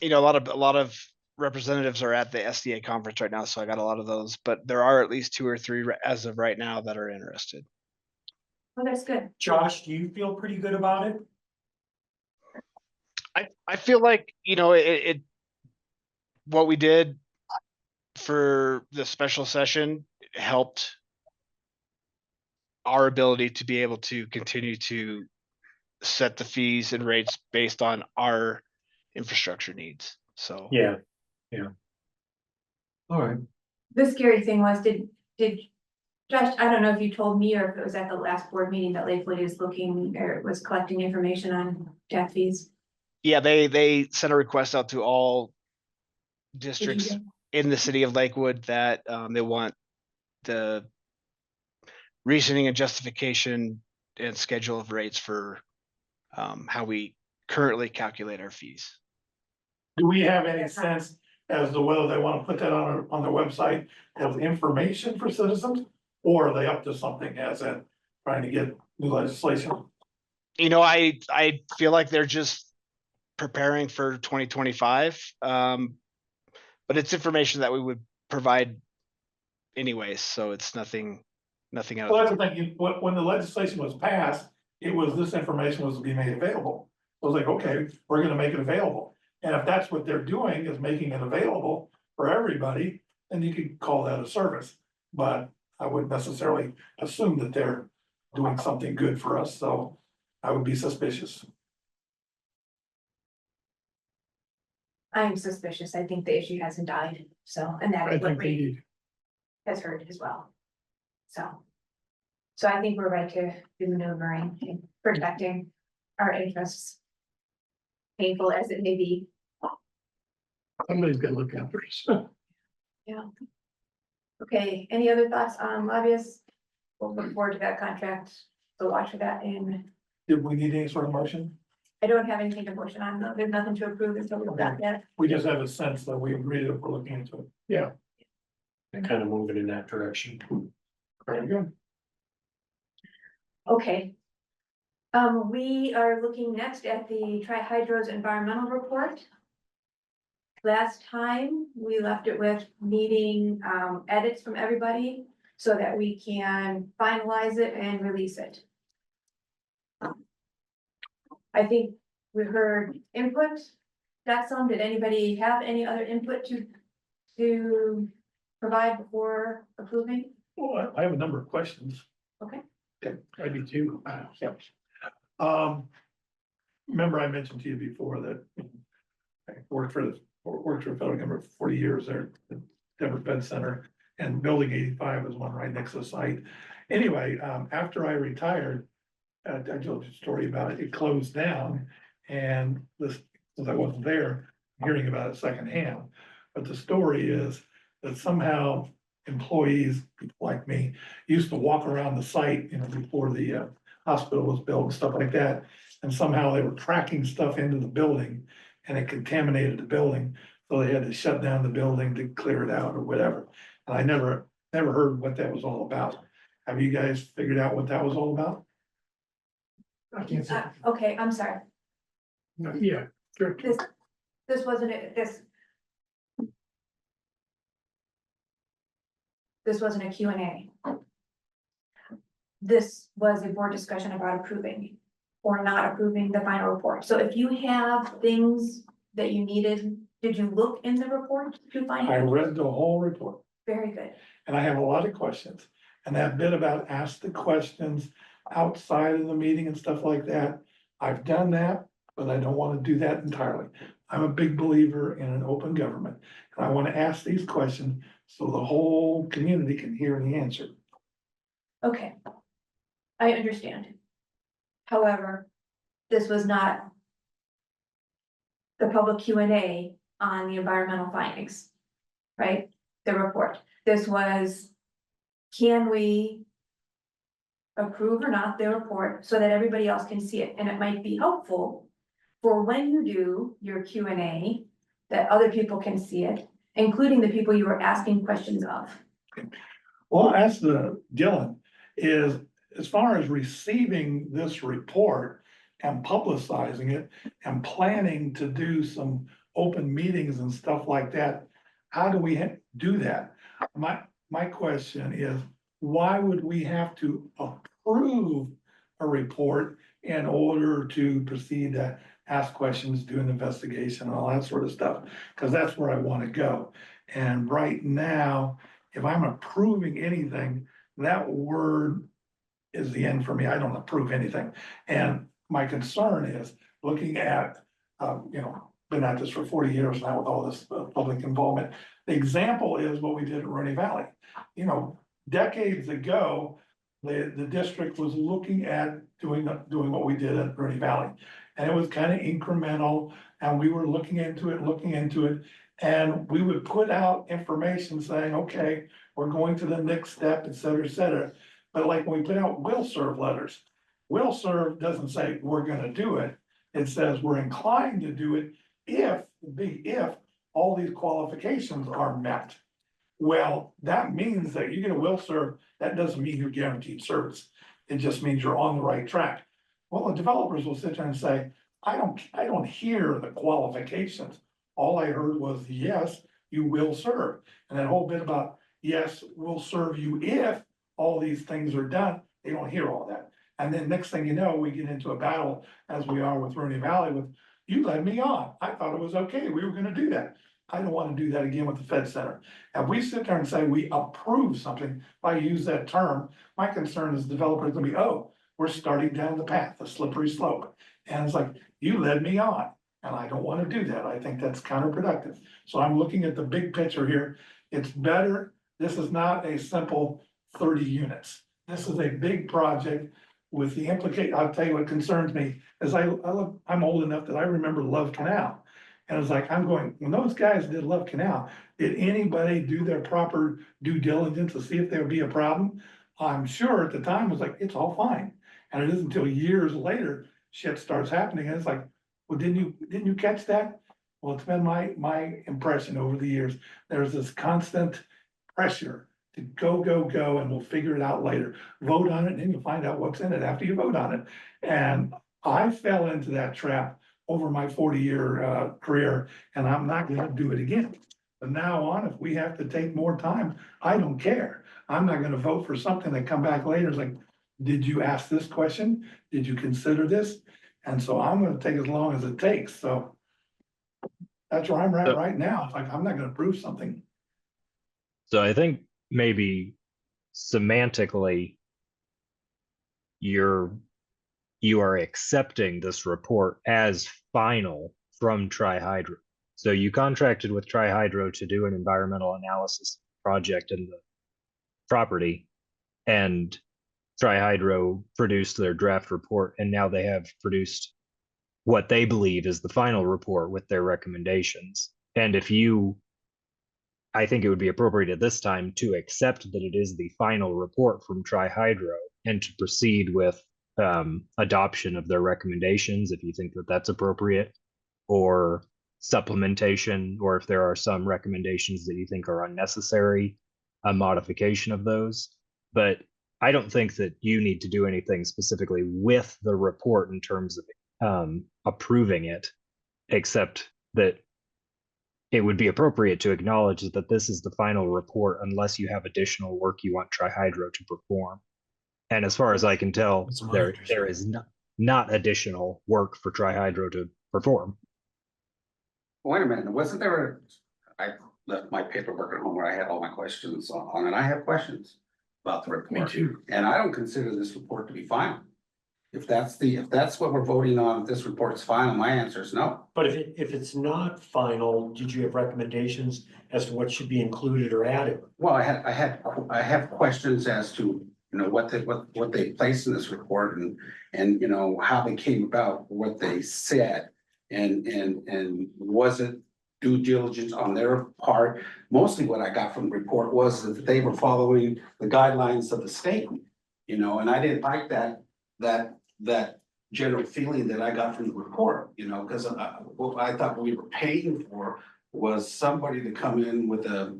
know, a lot of representatives are at the SDA conference right now, so I got a lot of those, but there are at least 2 or 3 as of right now that are interested. Well, that's good. Josh, do you feel pretty good about it? I feel like, you know, it what we did for the special session helped our ability to be able to continue to set the fees and rates based on our infrastructure needs. So Yeah, yeah. All right. The scary thing was, did Josh, I don't know if you told me or if it was at the last board meeting that Lakewood is looking or was collecting information on tap fees. yeah, they sent a request out to all Did you districts get- in the city of Lakewood that they want the reasoning and justification and schedule of rates for how we currently calculate our fees. Do we have any sense as to whether they wanna put that on their website as information for citizens? Or are they up to something as in trying to get new legislation? You know, I feel like they're just preparing for 2025. But it's information that we would provide anyways, so it's nothing out Well, of that's the. the thing, when the legislation was passed, it was, this information was to be made available. I was like, okay, we're gonna make it available. And if that's what they're doing, is making it available for everybody, then you could call that a service. But I wouldn't necessarily assume that they're doing something good for us, so I would be suspicious. I'm suspicious. I think the issue hasn't died, so, and that I is what think they Ray need. has heard as well. So I think we're right to be maneuvering and protecting our interests. Painful as it may be. Somebody's gonna look after us. Okay, any other thoughts on lobbyists? We'll look forward to that contract, so watch for that, and Did we need any sort of motion? I don't have anything to motion on, there's nothing to approve until we've got that. We just have a sense that we agree that we're looking into it. Yeah, Kind of moving in that direction. Very good. Okay. We are looking next at the Tri-Hydro's environmental report. Last time, we left it with needing, edits from everybody so that we can finalize it and release it. I think we heard input. That's some, did anybody have any other input to provide before approving? Well, I have a number of questions. I do too. Remember I mentioned to you before that I worked for federal government for 40 years there at Denver Fed Center, and building 85 was one right next to the site. Anyway, after I retired, I told you a story about it, it closed down, and this, since I wasn't there, I'm hearing about it secondhand. But the story is that somehow employees, people like me, used to walk around the site, you know, before the hospital was built and stuff like that. And somehow they were tracking stuff into the building and it contaminated the building. So they had to shut down the building to clear it out or whatever. And I never heard what that was all about. Have you guys figured out what that was all about? I can't say. Okay, I'm sorry. Yeah, sure. This wasn't this wasn't a Q&A. This was a board discussion about approving or not approving the final report. So if you have things that you needed, did you look in the report to find I out? read the whole report. Very good. And I have a lot of questions. And that bit about ask the questions outside of the meeting and stuff like that, I've done that, but I don't want to do that entirely. I'm a big believer in an open government, and I want to ask these questions so the whole community can hear the answer. Okay. I understand. However, this was not the public Q&A on the environmental findings, right? The report. This was can we approve or not the report so that everybody else can see it? And it might be helpful for when you do your Q&A, that other people can see it, including the people you were asking questions of. Well, I'll ask Dylan, is as far as receiving this report and publicizing it and planning to do some open meetings and stuff like that, how do we do that? My question is, why would we have to approve a report in order to proceed to ask questions, do an investigation, and all that sort of stuff? Because that's where I want to go. And right now, if I'm approving anything, that word is the end for me. I don't approve anything. And my concern is looking at, been at this for 40 years now with all this public involvement. The example is what we did at Rooney Valley. Decades ago, the district was looking at doing what we did at Rooney Valley. And it was kind of incremental, and we were looking into it. And we would put out information saying, okay, we're going to the next step, et cetera, et cetera. But like when we put out will serve letters, will serve doesn't say we're gonna do it. It says we're inclined to do it if, all these qualifications are met. Well, that means that you get a will serve, that doesn't mean you're guaranteed service. It just means you're on the right track. Well, the developers will sit there and say, I don't hear the qualifications. All I heard was, yes, you will serve. And that whole bit about, yes, we'll serve you if all these things are done, they don't hear all that. And then next thing you know, we get into a battle as we are with Rooney Valley with, you led me on. I thought it was okay. We were gonna do that. I don't wanna do that again with the Fed Center. If we sit there and say we approve something, if I use that term, my concern is developers gonna be, oh, we're starting down the path, the slippery slope. And it's like, you led me on. And I don't want to do that. I think that's counterproductive. So I'm looking at the big picture here. It's better. This is not a simple 30 units. This is a big project with the I'll tell you what concerns me is I'm old enough that I remember Love Canal. And it's like, I'm going, when those guys did Love Canal, did anybody do their proper due diligence to see if there would be a problem? I'm sure at the time it was like, it's all fine. And it isn't until years later, shit starts happening. And it's like, well, didn't you catch that? Well, it's been my impression over the years. There's this constant pressure to go, and we'll figure it out later. Vote on it, and then you'll find out what's in it after you vote on it. And I fell into that trap over my 40-year career, and I'm not gonna do it again. But now on, if we have to take more time, I don't care. I'm not gonna vote for something that come back later. It's like, did you ask this question? Did you consider this? And so I'm gonna take as long as it takes, so. That's where I'm at right now, it's like, I'm not gonna prove something. So I think maybe semantically, you are accepting this report as final from Tri-Hydro. So you contracted with Tri-Hydro to do an environmental analysis project in the property, and Tri-Hydro produced their draft report, and now they have produced what they believe is the final report with their recommendations. And I think it would be appropriate at this time to accept that it is the final report from Tri-Hydro and to proceed with adoption of their recommendations, if you think that that's appropriate, or supplementation, or if there are some recommendations that you think are unnecessary, a modification of those. But I don't think that you need to do anything specifically with the report in terms of approving it, except that it would be appropriate to acknowledge that this is the final report unless you have additional work you want Tri-Hydro to perform. And as far as I can tell, That's my there understanding. is not additional work for Tri-Hydro to perform. Wait a minute, wasn't there, I left my paperwork at home where I had all my questions on, and I have questions about the report. Me too. And I don't consider this report to be final. If that's what we're voting on, if this report's final, my answer is no. But if it's not final, did you have recommendations as to what should be included or added? Well, I have questions as to, what they placed in this report and how they came about what they said. And was it due diligence on their part. Mostly what I got from the report was that they were following the guidelines of the state. You know, and I didn't like that general feeling that I got from the report, you know, because what I thought we were paying for was somebody to come in with a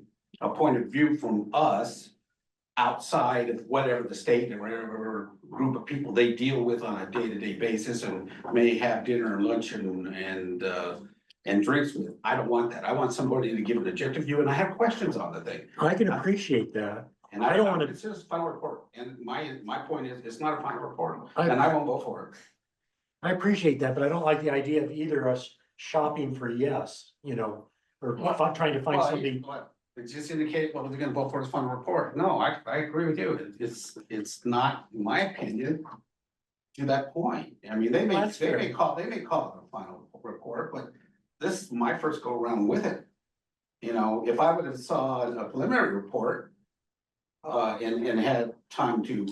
point of view from us outside of whatever the state or whatever group of people they deal with on a day-to-day basis and may have dinner and lunch and drinks with. I don't want that. I want somebody to give an objective view, and I have questions on the thing. I can appreciate that. And I I don't don't wanna- want to, it's just a final report, and my point is, it's not a final report, I- and I won't vote for it. I appreciate that, but I don't like the idea of either us shopping for yes, you know, or trying to find Well, somebody. It just indicate, well, they're gonna vote for this final report. No, I agree with you. It's not, in my opinion, to that point. I mean, they may That's fair. call it a final report, but this is my first go around with it. You know, if I would have saw a preliminary report and had time to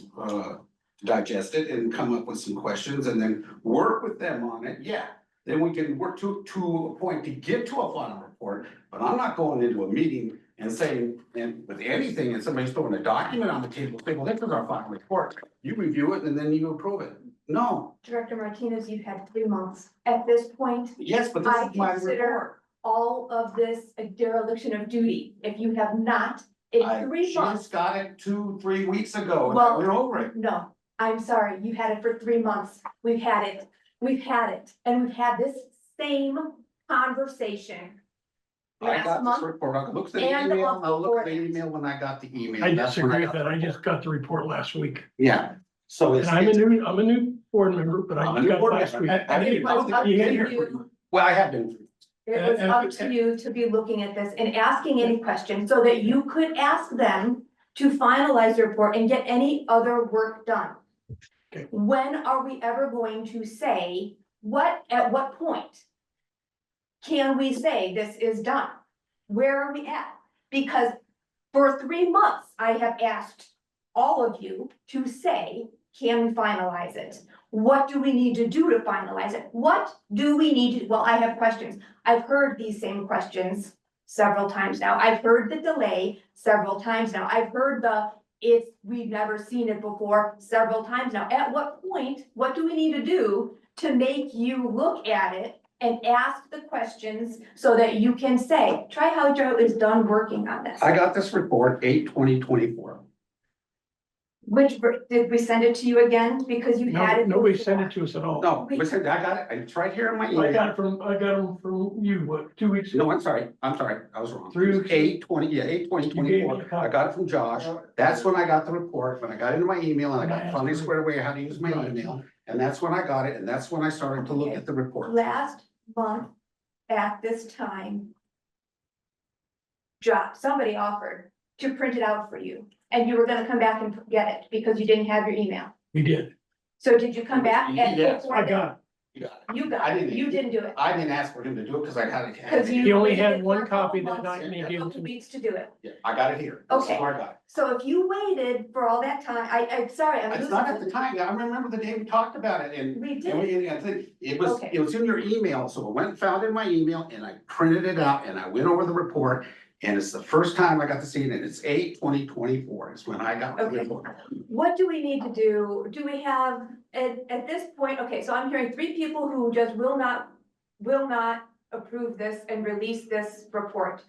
digest it and come up with some questions and then work with them on it, yeah. Then we can work to a point to get to a final report, but I'm not going into a meeting and saying, and with anything, and somebody's throwing a document on the table, saying, well, this is our final report. You review it and then you approve it. No, Director Martinez, you've had 3 months. At this point, yes, but this I is my consider report. all of this a dereliction of duty. If you have not, in I 3 months. just got it 2-3 weeks ago and I Well, went over it. no, I'm sorry, you had it for 3 months. We've had it, and we've had this same conversation. I Last got this month, report. I'll look at the and the email, month I'll look at the before that. email when I got the email. I That's when disagree with got that. the I just report. got the report last week. Yeah, so And I'm a new board member, but I'm a I new got board last member. week. I It was up to you, Well, I have been. it was And- up to you to be looking at this and asking any questions so that you could ask them to finalize the report and get any other work done. Okay. When are we ever going to say, at what point can we say this is done? Where are we at? Because for 3 months, I have asked all of you to say, can we finalize it? What do we need to do to finalize it? What do we need to, well, I have questions. I've heard these same questions several times now. I've heard the delay several times now. I've heard we've never seen it before several times now. At what point, what do we need to do to make you look at it and ask the questions so that you can say, Tri-Hydro is done working on this? I got this report 8/20/24. Did we send it to you again? Because you had No, it. nobody before. sent it to us at all. No, listen, I got it. It's right here in my I email. got them from you, what, 2 weeks No, ago? I'm sorry, I was wrong. 3 weeks. 8/20, yeah, You gave 8/20/24. me a copy. I got it from Josh. That's when I got the report, when I got into my email and I And I got asked finally for- squared away how to use my Right. email. And that's when I got it, and that's when I started to look at the report. Last month at this time. Somebody offered to print it out for you and you were gonna come back and get it because you didn't have your email. We did. So did you come back and? Yes, I got it. You got it. You I got it. didn't- You didn't do it. I didn't ask for him to do it because I had Cause it. you. He only had waited one for a couple copy that months, night and he a gave it couple to me. weeks to do it. Yeah, I got it here. This is Okay. where I got it. So if you waited for all that time, I'm sorry, I'm It's losing. not at the time. I remember the day we talked about it and We and did. I think it Okay. was in your email, so I went and found it in my email and I printed it out and I went over the report. And it's the first time I got to see it, and it's 8/20/24 is when I got the Okay. report. What do we need to do? Do we have, at this point, okay, so I'm hearing 3 people who just will not approve this and release this report.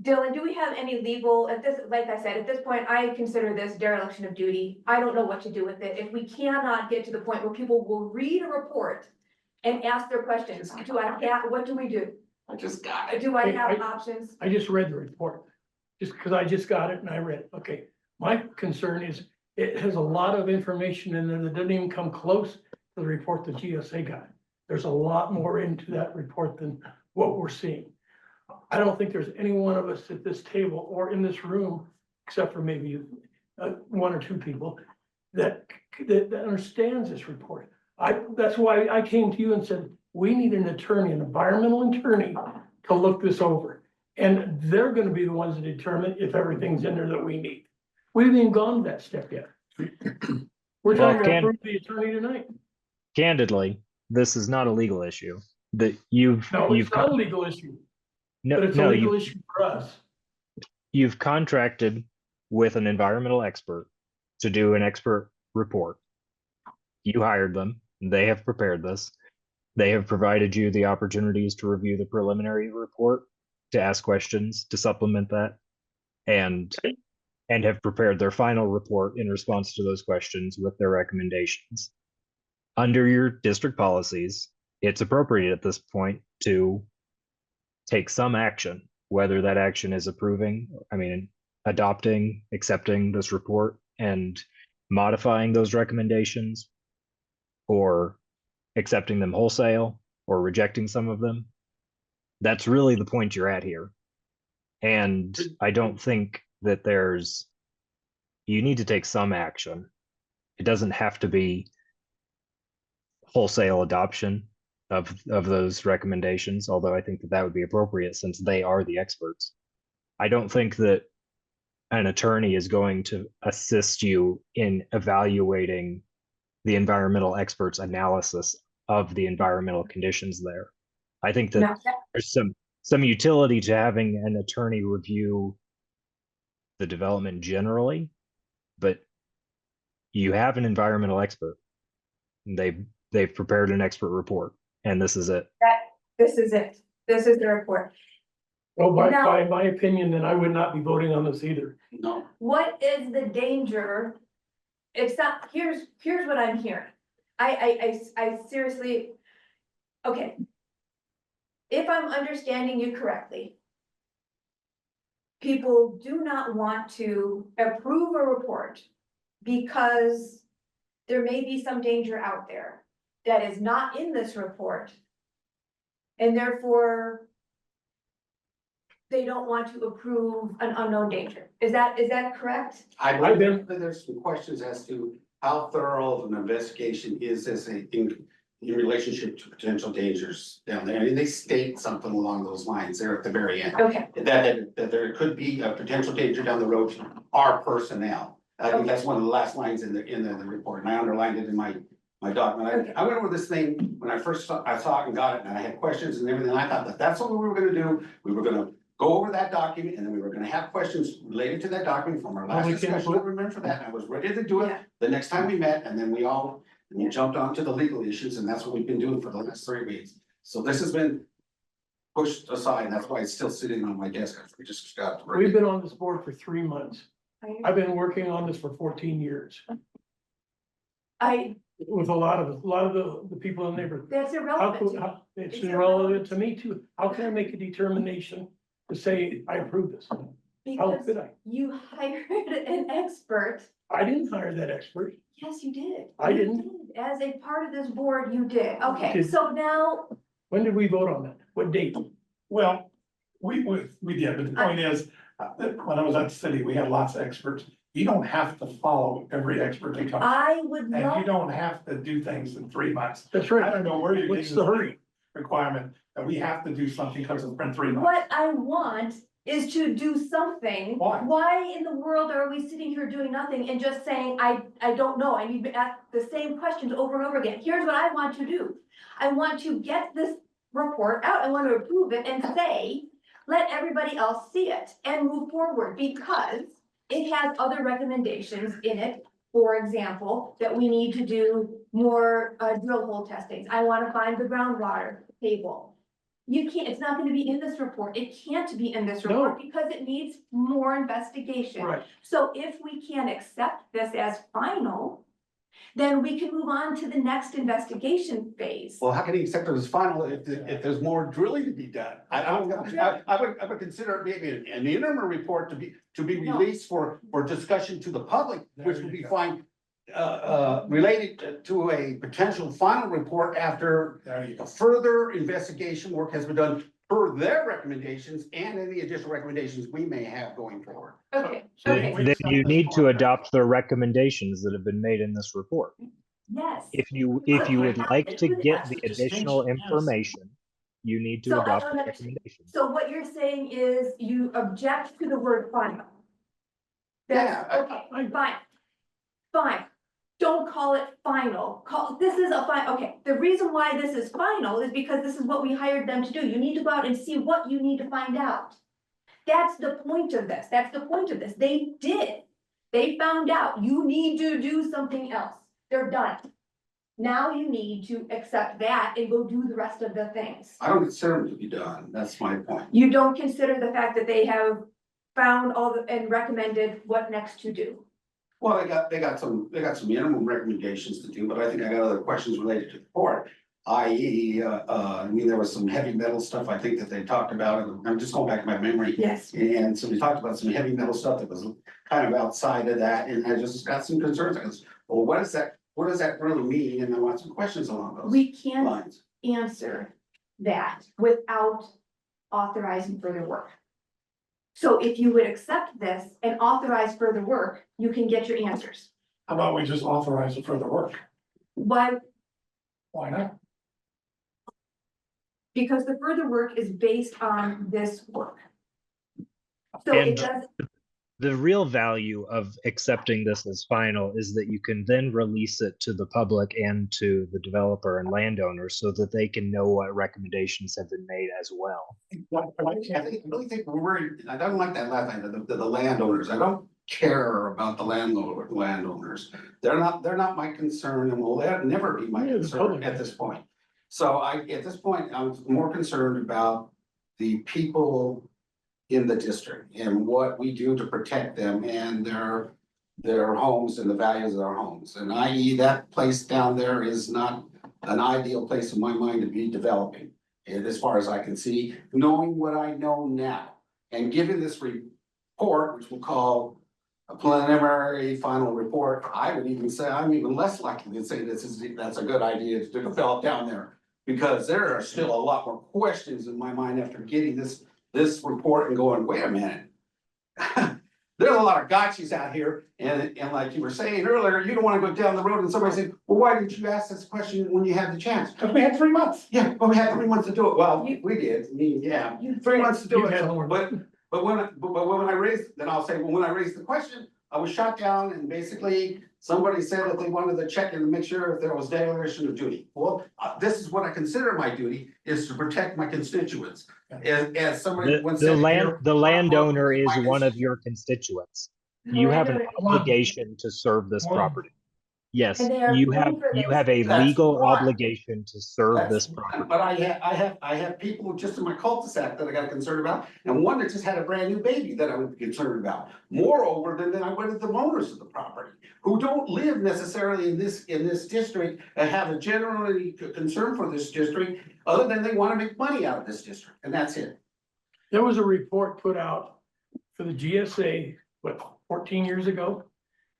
Dylan, do we have any legal, like I said, at this point, I consider this dereliction of duty. I don't know what to do with it. If we cannot get to the point where people will read a report and ask their questions, what do we do? I just got it. Do I Hey, have options? I just read the report, just because I just got it and I read it. Okay, my concern is it has a lot of information in there that doesn't even come close to the report the GSA got. There's a lot more into that report than what we're seeing. I don't think there's any one of us at this table or in this room, except for maybe 1 or 2 people, that understands this report. That's why I came to you and said, we need an attorney, an environmental attorney, to look this over. And they're gonna be the ones that determine if everything's in there that we need. We haven't even gone to that step yet. We're trying to approve the attorney tonight. Candidly, this is not a legal issue that No, it's not a legal issue. No, But it's a no, legal issue for us. you've contracted with an environmental expert to do an expert report. You hired them. They have prepared this. They have provided you the opportunities to review the preliminary report, to ask questions, to supplement that, and have prepared their final report in response to those questions with their recommendations. Under your district policies, it's appropriate at this point to take some action, whether that action is adopting, accepting this report and modifying those recommendations, or accepting them wholesale, or rejecting some of them. That's really the point you're at here. And I don't think that you need to take some action. It doesn't have to be wholesale adoption of those recommendations, although I think that would be appropriate since they are the experts. I don't think that an attorney is going to assist you in evaluating the environmental experts' analysis of the environmental conditions there. I think that No, there's some utility to having an attorney review the development generally, but you have an environmental expert. They've prepared an expert report, and this is it. this is it. This is the report. Well, by No. my opinion, then I would not be voting on this either. No, What is the danger? Except, here's what I'm hearing. I seriously, okay. If I'm understanding you correctly, people do not want to approve a report because there may be some danger out there that is not in this report. And therefore, they don't want to approve an unknown danger. Is that correct? I I've believe that there's some questions as to how thorough of an investigation is this in relationship to potential dangers down there. And they state something along those lines there at the very end. Okay, That there could be a potential danger down the road to our personnel. I think that's one of the last lines in the report, and I underlined it in my document. Okay. I went over this thing when I first saw it and got it, and I had questions and everything. I thought that's what we were gonna do. We were gonna go over that document, and then we were gonna have questions related to that document from our last we can discussion. I put- remember that, and I was ready to do it Yeah. the next time we met, and then we jumped onto the legal issues, and that's what we've been doing for the last 3 weeks. So this has been pushed aside, that's why it's still sitting on my desk. We just got. We've been on this board for 3 months. I've been working on this for 14 years with a lot of the people in the neighborhood. that's How irrelevant. could, to me. it's It's irrelevant to me too. How can I make a determination to say I approve this? How Because could I? you hired an expert. I didn't hire that expert. Yes, you did. I You didn't. did. As a part of this board, you did. Okay, Did- so now, When did we vote on that? What date? Well, we did, but the point is, when I was at the city, we had lots of experts. You don't have to follow every expert that comes, I would and you love, don't have to do things in 3 months. That's I right. don't know where you're What's getting the this hurry? requirement that we have to do something because it's been 3 months. what I want is to do something. Why? Why in the world are we sitting here doing nothing and just saying, I don't know, I need to ask the same questions over and over again? Here's what I want to do. I want to get this report out, I want to approve it and say, let everybody else see it and move forward, because it has other recommendations in it. For example, that we need to do more drill hole testings. I want to find the groundwater table. You can't, it's not gonna be in this report. It can't be in this report because it needs more investigation. Right. So if we can accept this as final, then we can move on to the next investigation phase. Well, how can you accept it as final if there's more drilling to be done? I would consider it maybe an interim report to be No. released for discussion to the public, which would be fine. Related to a potential final report after There you go. further investigation work has been done per their recommendations and any additional recommendations we may have going forward. Okay, So okay, we- Then you need to adopt the recommendations that have been made in this report. yes. If you would like to get the additional information, you need to So I adopt don't the understand. recommendations. So what you're saying is you object to the word final? Yeah, That's, okay, fine, fine. don't call it final, this is a okay, the reason why this is final is because this is what we hired them to do, you need to go out and see what you need to find out. That's the point of this, they did, they found out, you need to do something else, they're done. Now you need to accept that and go do the rest of the things. I don't consider them to be done, that's my point. You don't consider the fact that they have found all the, and recommended what next to do. Well, they got some minimum recommendations to do, but I think I got other questions related to the port. I.e., I mean, there was some heavy metal stuff I think that they talked about, and I'm just going back to my memory. Yes. And so we talked about some heavy metal stuff that was kind of outside of that, and I just got some concerns. I was, well, what does that really mean? And I want some questions along those We can't lines. answer that without authorizing further work. So if you would accept this and authorize further work, you can get your answers. How about we just authorize it further work? Why? Why not? Because the further work is based on this work. So And it does, the real value of accepting this as final is that you can then release it to the public and to the developer and landowner so that they can know what recommendations have been made as well. I really think we're worried, I don't like that last line, the landowners, I don't care about the landowners. They're not my concern and will never be my Yeah, concern totally. at this point. So at this point, I'm more concerned about the people in the district and what we do to protect them and their homes and the values of their homes. And i.e. that place down there is not an ideal place in my mind to be developing. And as far as I can see, knowing what I know now and given this report, which we'll call a preliminary final report, I would even say, I'm even less likely to say that's a good idea to develop down there. Because there are still a lot more questions in my mind after getting this report and going, wait a minute. There's a lot of gotchas out here, and like you were saying earlier, you don't wanna go down the road and somebody said, well, why didn't you ask this question when you had the chance? Because we had 3 months. Yeah, but we had 3 months to do it, well, we did, I mean, yeah, 3 months to do You it, had more. but when I raised, then I'll say, well, when I raised the question, I was shot down and basically somebody said that they wanted to check and make sure if there was dereliction of duty. Well, this is what I consider my duty, is to protect my constituents. As somebody once said here, The landowner my is one of constituents. your constituents. You have an obligation to serve this property. Yes, And they are you paying for have a That's legal one. obligation to serve That's this one, property. but I have people just in my cul-de-sac that I got concerned about, and one that just had a brand new baby that I would be concerned about. Moreover, then I went to the owners of the property, who don't live necessarily in this district and have a generally concern for this district, other than they wanna make money out of this district, and that's it. There was a report put out for the GSA, 14 years ago?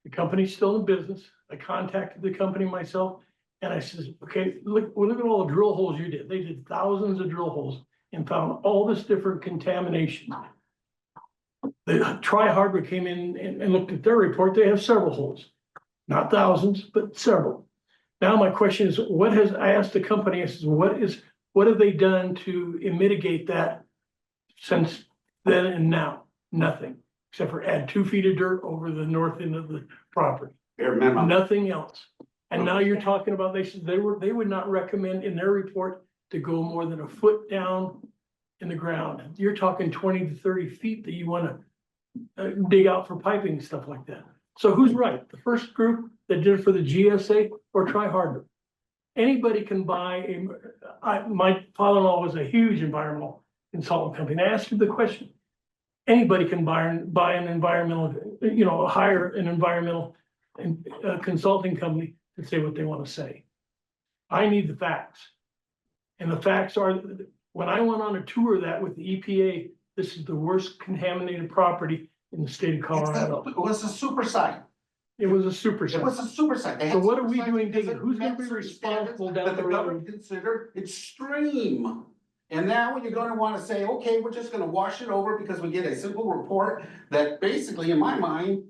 The company's still in business. I contacted the company myself and I says, okay, look at all the drill holes you did. They did thousands of drill holes and found all this different contamination. The Tri-Harbor came in and looked at their report. They have several holes, not thousands, but several. Now my question is, I asked the company, I says, what have they done to mitigate that since then and now? Nothing, except for add 2 feet of dirt over the north end of the property. Bare minimum. Nothing else. And now you're talking about, they said they would not recommend in their report to go more than a foot down in the ground. You're talking 20 to 30 feet that you wanna dig out for piping and stuff like that. So who's right? The first group that did it for the GSA or Tri-Harbor? Anybody can buy my father-in-law was a huge environmental consultant company. I asked him the question. Anybody can buy an environmental, hire an environmental consulting company to say what they want to say. I need the facts. And the facts are, when I went on a tour of that with the EPA, this is the worst contaminated property in the state of Colorado. It was a super site. It was a super It site. was a super site. They So had what are super we sites doing because digging? it Who's gonna met be certain responsible standards down that the the government road? considered extreme. And now you're gonna wanna say, okay, we're just gonna wash it over because we get a simple report that basically, in my mind,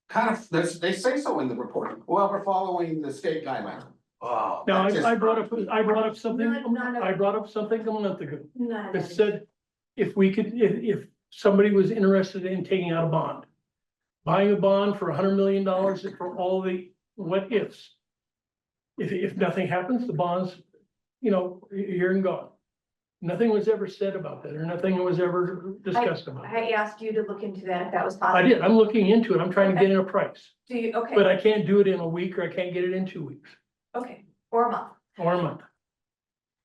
kind of, they say so in the report. Well, we're following the state guidelines. Oh. Now, that just- I brought up something, None of- I brought up something a month ago. None It of it. said, if somebody was interested in taking out a bond, buying a bond for $100 million for all the what ifs. If nothing happens, the bonds, here and gone. Nothing was ever said about that, or nothing was ever discussed about it. I asked you to look into that if that was possible. I did, I'm looking into it, I'm trying to get in a price, Do you, okay, but I can't do it in a week, or I can't get it in 2 weeks, okay, or a month. or a month.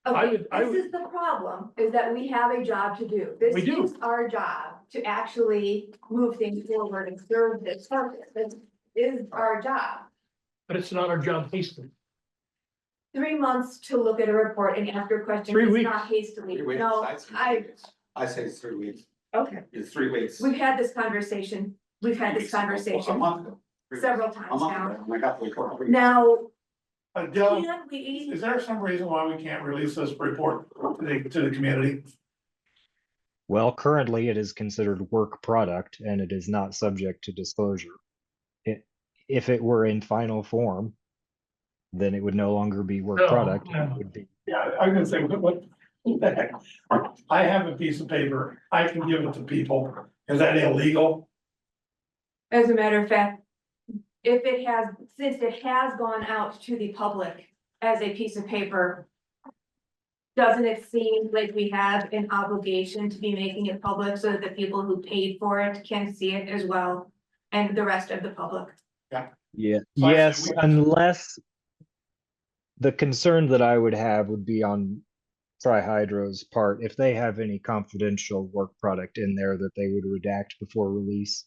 Okay, I this is the problem, is that we have a job to do. This We do. is our job to actually move things forward and serve this purpose. This is our job. But it's not our job hastily. 3 months to look at a report and answer questions 3 is weeks. not hastily. 3 weeks. No, I'd say 3 I, weeks. I say it's 3 weeks. okay, It's 3 weeks. we've had this conversation. We've had this A conversation month ago. 3 weeks. several A times month now. ago. And I got the report. Now, Dylan, can we, is there some reason why we can't release this report to the community? Well, currently it is considered work product and it is not subject to disclosure. If it were in final form, then it would no longer be work No, product. no. It would be. Yeah, I was gonna say, what the heck? I have a piece of paper, I can give it to people, is that illegal? as a matter of fact, if it has, since it has gone out to the public as a piece of paper, doesn't it seem like we have an obligation to be making it public so that the people who paid for it can see it as well, and the rest of the public? Yeah, So I said yes, we- unless the concern that I would have would be on Tri-Hydro's part. If they have any confidential work product in there that they would redact before release.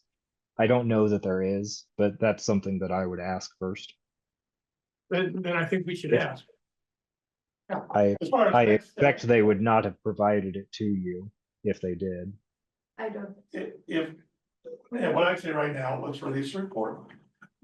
I don't know that there is, but that's something that I would ask first. Then I think we should If- ask. I As far as I next expect steps, they would not have provided it to you if they did. I don't, if, yeah, what I say right now, let's release the report.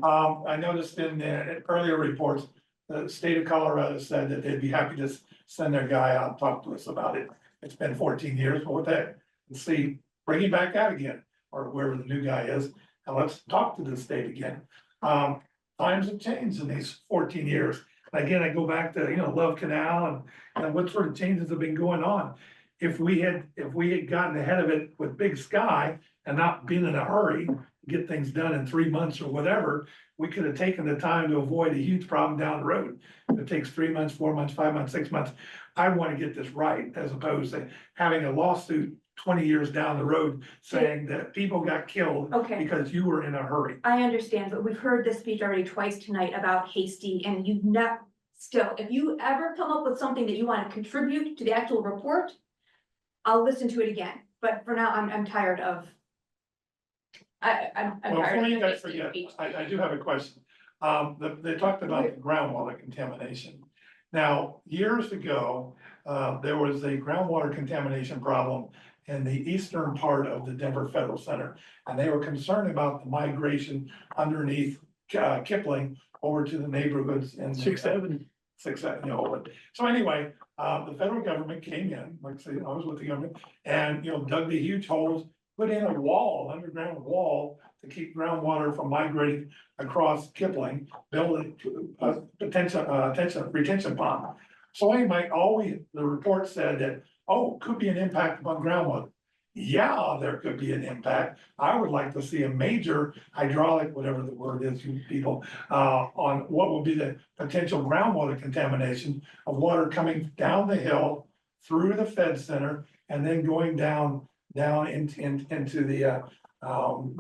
I noticed in the earlier reports, the state of Colorado said that they'd be happy to send their guy out and talk to us about it. It's been 14 years, but with that, and see, bring him back out again, or wherever the new guy is, and let's talk to the state again. Times have changed in these 14 years. Again, I go back to, Love Canal and what sort of changes have been going on. If we had gotten ahead of it with Big Sky and not been in a hurry, get things done in 3 months or whatever, we could have taken the time to avoid a huge problem down the road. If it takes 3 months, 4 months, 5 months, 6 months, I want to get this right, as opposed to having a lawsuit 20 years down the road saying that people got killed okay, because you were in a hurry. I understand, but we've heard this speech already twice tonight about hasty, and you've not, still, if you ever come up with something that you want to contribute to the actual report, I'll listen to it again, but for now, I'm tired of. I'm Well, tired before of you the guys hasty forget, speech. I do have a question. They talked about the groundwater contamination. Now, years ago, there was a groundwater contamination problem in the eastern part of the Denver Federal Center. And they were concerned about the migration underneath Kipling over to the neighborhoods in. 6th Avenue. So anyway, the federal government came in, like I say, I was with the government, and, dug the huge holes, put in a wall, underground wall to keep groundwater from migrating across Kipling, building a retention pond. So anyway, the report said that, could be an impact upon groundwater. Yeah, there could be an impact. I would like to see a major hydraulic, whatever the word is, you people, on what will be the potential groundwater contamination of water coming down the hill through the Fed Center and then going down into the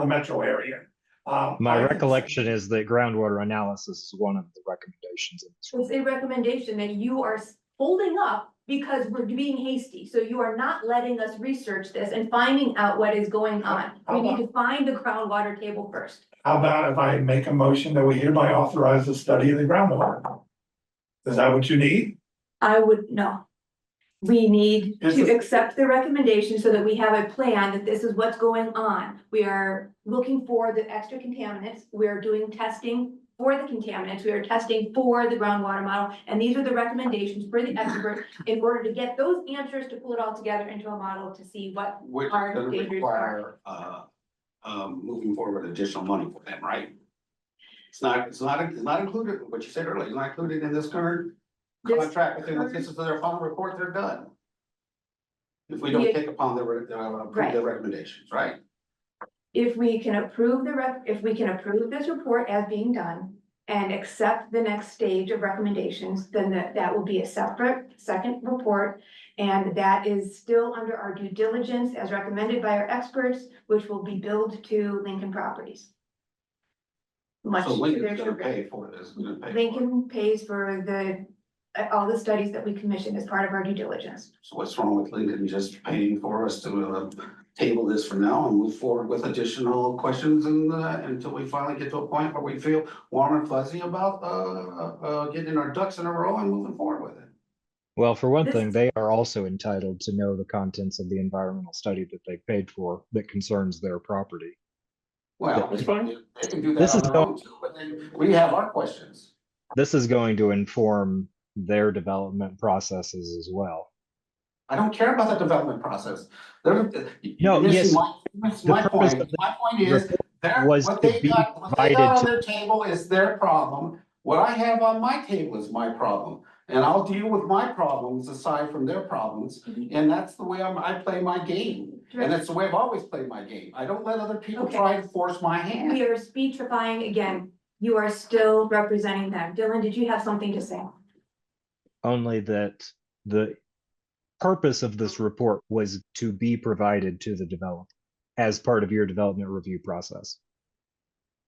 metro area. My I can- recollection is that groundwater analysis is one of the recommendations in this. It's a recommendation that you are holding up because we're being hasty, so you are not letting us research this and finding out what is going on. We need to find the groundwater table first. How about if I make a motion that we hereby authorize the study of the groundwater? Is that what you need? I would, no. We need Is to this- accept the recommendation so that we have a plan that this is what's going on. We are looking for the extra contaminants. We are doing testing for the contaminants. We are testing for the groundwater model. And these are the recommendations for the expert in order to get those answers to pull it all together into a model to see what Which is our gonna dangers require, moving forward additional money for them, right? It's not included, what you said earlier, it's not included in this current This contract, within the current- basis of their final report, they're done. If we don't Yeah. take upon approve their recommendations, right? if we can approve if we can approve this report as being done, and accept the next stage of recommendations, then that will be a separate second report. And that is still under our due diligence as recommended by our experts, which will be billed to Lincoln Properties. Much So to Lincoln's their gonna chagrin. pay for this, gonna pay for it. Lincoln pays for all the studies that we commission as part of our due diligence. So what's wrong with Lincoln just paying for us to table this for now and move forward with additional questions and until we finally get to a point where we feel warm and fuzzy about getting our ducks in a row and moving forward with it. Well, for one This thing, is- they are also entitled to know the contents of the environmental study that they paid for that concerns their property. Well, That's fine. they can do that This on is their no- own too, but then we have our questions. This is going to inform their development processes as well. I don't care about the development process. They're, No, you're missing yes, my the purpose point. of the My point is, report they're, was what to they be got provided on to- their table is their problem. What I have on my table is my problem. And I'll deal with my problems aside from their problems. And that's the way I play my game. And that's the way I've always played my game. I don't let other people Okay. try to force my hand. We are speechifying again. You are still representing them. Dylan, did you have something to say? only that the purpose of this report was to be provided to the developer as part of your development review process,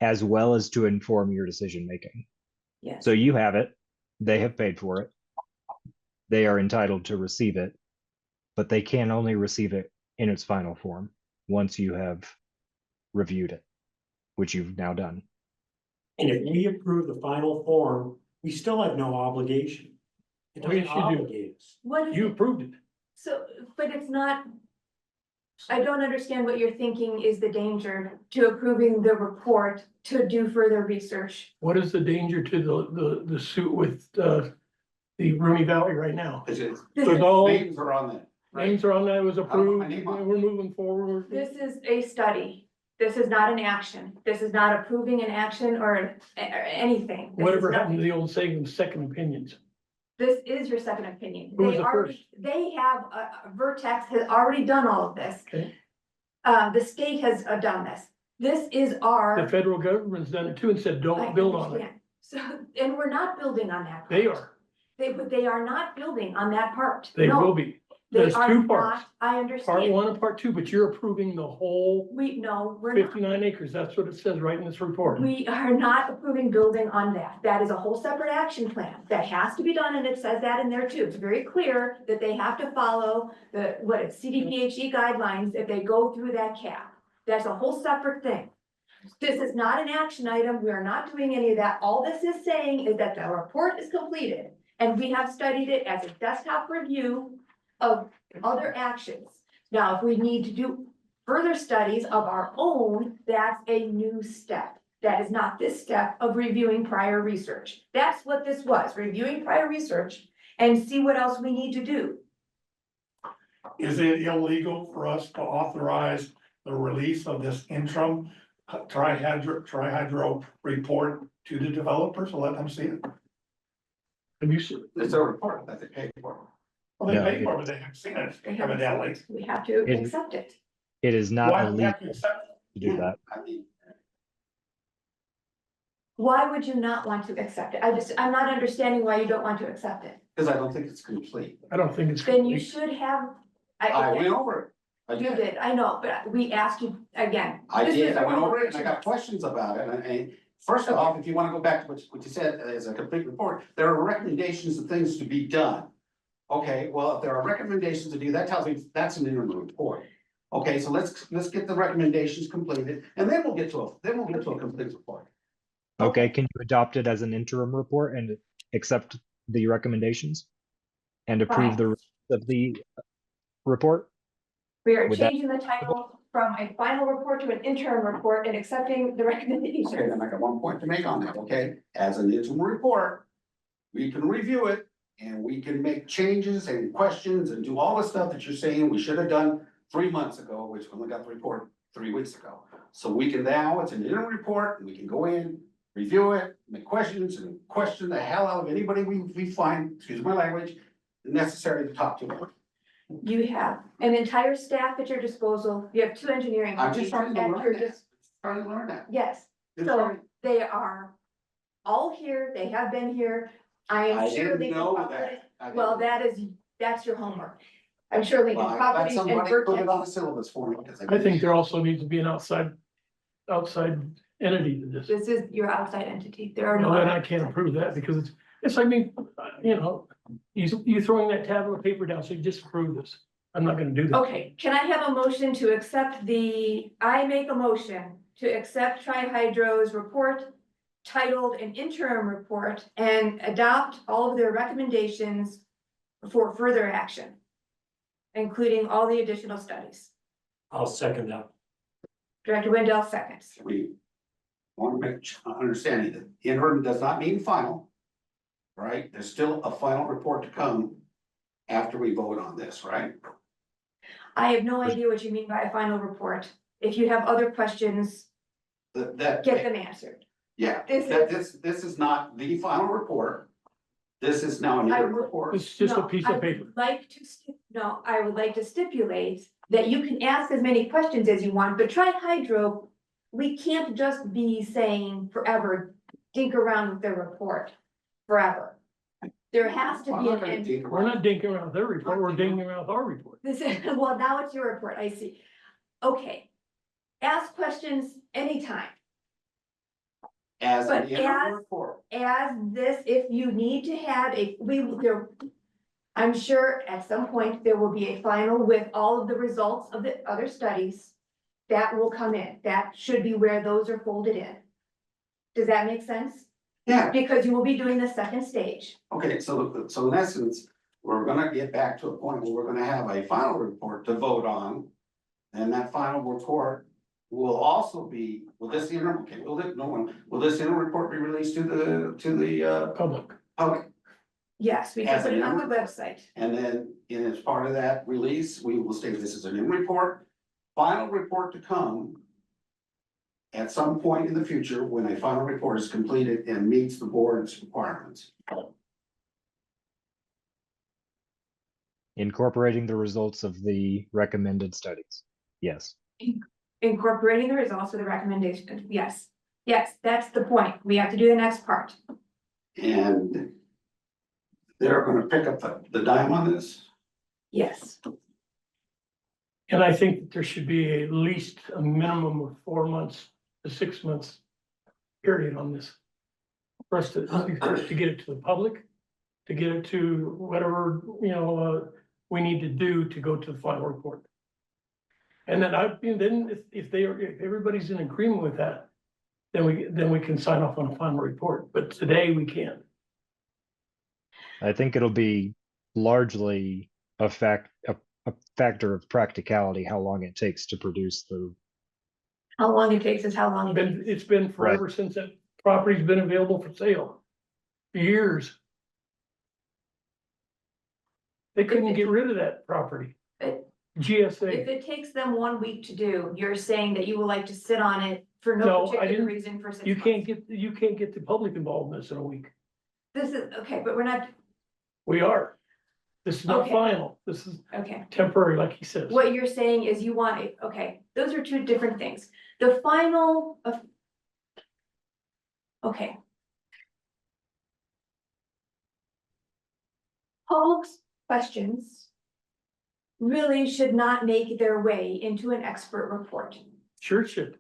as well as to inform your decision making. Yes. So you have it, they have paid for it, they are entitled to receive it, but they can only receive it in its final form once you have reviewed it, which you've now done. And if we approve the final form, we still have no obligation. It Oh, yes, doesn't you do. obligate us. What is You it? approved it. So, but it's not. I don't understand what you're thinking is the danger to approving the report to do further research. What is the danger to the suit with, the Rooney Valley right now? It's just- This There's is- all Names are on that. right? names are on that, it was I don't approved, know my name on it. and we're moving forward. This is a study. This is not an action. This is not approving an action or anything. This is Whatever happened to nothing. the old saying of second opinions? This is your second opinion. Who was They the already, they have, Vertex has already done all of this. Okay. The state has done this. This is The our. federal government's done it too and said, I don't build on it. understand. So, and we're not building on that. They part. are, But they are not building on that part. they No, will be. they There's are two parts, not. I part understand. one and part two, but you're approving the whole We're not. 59 acres. That's what it says right in this report. We are not approving building on that. That is a whole separate action plan that has to be done, and it says that in there too. It's very clear that they have to follow CDPHE guidelines if they go through that cap. That's a whole separate thing. This is not an action item. We are not doing any of that. All this is saying is that the report is completed, and we have studied it as a desktop review of other actions. Now, if we need to do further studies of our own, that's a new step. That is not this step of reviewing prior research. That's what this was, reviewing prior research and see what else we need to do. Is it illegal for us to authorize the release of this interim trihydro report to the developers to let them see it? Have you seen? It's a report that they pay for. Well, they No, pay for it, but they haven't seen it They haven't evidently. seen it. We have to It- accept it. It is not Why do we have to illegal accept? to do that. I mean, Why would you not want to accept it? I'm not understanding why you don't want to accept it. because I don't think it's complete. I don't think it's. Then you complete. should have. I went over it. I You did. did, I know, but we asked you again. I This did. is I a went over it and I report. got questions about it. And first off, if you want to go back to what you said as a complete report, there are recommendations of things to be done. Okay, well, if there are recommendations to do, that tells me that's an interim report. Okay, so let's get the recommendations completed and then we'll get to a complete report. Okay, can you adopt it as an interim report and accept the recommendations? And approve Fine. the rest of the report? We are Would that- changing the title from a final report to an interim report and accepting the Okay, recommendations. then I got one point to make on that, okay? As an interim report, we can review it and we can make changes and questions and do all the stuff that you're saying we should have done 3 months ago, which we only got the report 3 weeks ago. So we can now, it's an interim report, and we can go in, review it, make questions and question the hell out of anybody we find, excuse my language, necessary to talk to. You have an entire staff at your disposal. You have 2 engineering. I'm just companies starting to at learn your that. Starting to learn that. Yes, It's so starting- they are all here, they have been here. I I am sure didn't they. know that. Well, that's your homework. I'm sure Lincoln Well, I bet Properties and somebody put it Vertex. on the syllabus for me. 'Cause I think there also needs to be an outside entity to this. This is your outside entity. There are no. No, and I other can't outside approve that entities. because it's like me, you know, you throwing that tablet of paper down, so you disapprove this. I'm not gonna do that. Okay, can I have a motion to accept I make a motion to accept Tri-Hydro's report titled an interim report and adopt all of their recommendations for further action, including all the additional studies. I'll second that. Director Wendell seconds. We want to make understanding that interim does not mean final. Right? There's still a final report to come after we vote on this, right? I have no idea what you mean by a final report. If you have other questions, That, get them answered. yeah, This this is not the final report. This is now an I interim would- report. It's just a No, piece I of would paper. Like to, no, I would like to stipulate that you can ask as many questions as you want, but Tri-Hydro, we can't just be saying forever, dink around with their report forever. There has to I'm be not an gonna end. dig We're around. not dinking around with their report, we're dinking around with our report. This is, well, now it's your report, I see. Okay. Ask questions anytime. As an But interim as- report. As this, if you need to have I'm sure at some point there will be a final with all of the results of the other studies. That will come in, that should be where those are folded in. Does that make sense? Yeah, Because you will be doing the second stage. okay, so in essence, we're gonna get back to a point where we're gonna have a final report to vote on. And that final report will also be, will this interim, okay, will this interim report be released to the Public. public? Yes, we can As put an it on the interim? website. And then, as part of that release, we will state this is an interim report, final report to come. At some point in the future, when a final report is completed and meets the board's requirements. Incorporating the results of the recommended studies. Yes. Incorporating the results of the recommendation, yes. Yes, that's the point. We have to do the next part. And they're gonna pick up the dime on this. Yes. And I think that there should be at least a minimum of 4 months to 6 months period on this. For us to get it to the public, to get it to whatever, we need to do to go to the final report. And then if everybody's in agreement with that, then we can sign off on a final report, but today we can't. I think it'll be largely a factor of practicality, how long it takes to produce the. How long it takes is how long it takes. It's been forever since that property's been available for sale. Years. They couldn't get rid of that property. But GSA. if it takes them 1 week to do, you're saying that you would like to sit on it for No, no I particular didn't- reason for 6 You months. can't get the public involved in this in a week. This is, okay, but we're not, We are. This is not Okay. final. This is okay. temporary, like he says. What you're saying is you want it, okay, those are two different things. The final of. Okay. Public's questions really should not make their way into an expert report. Sure it should.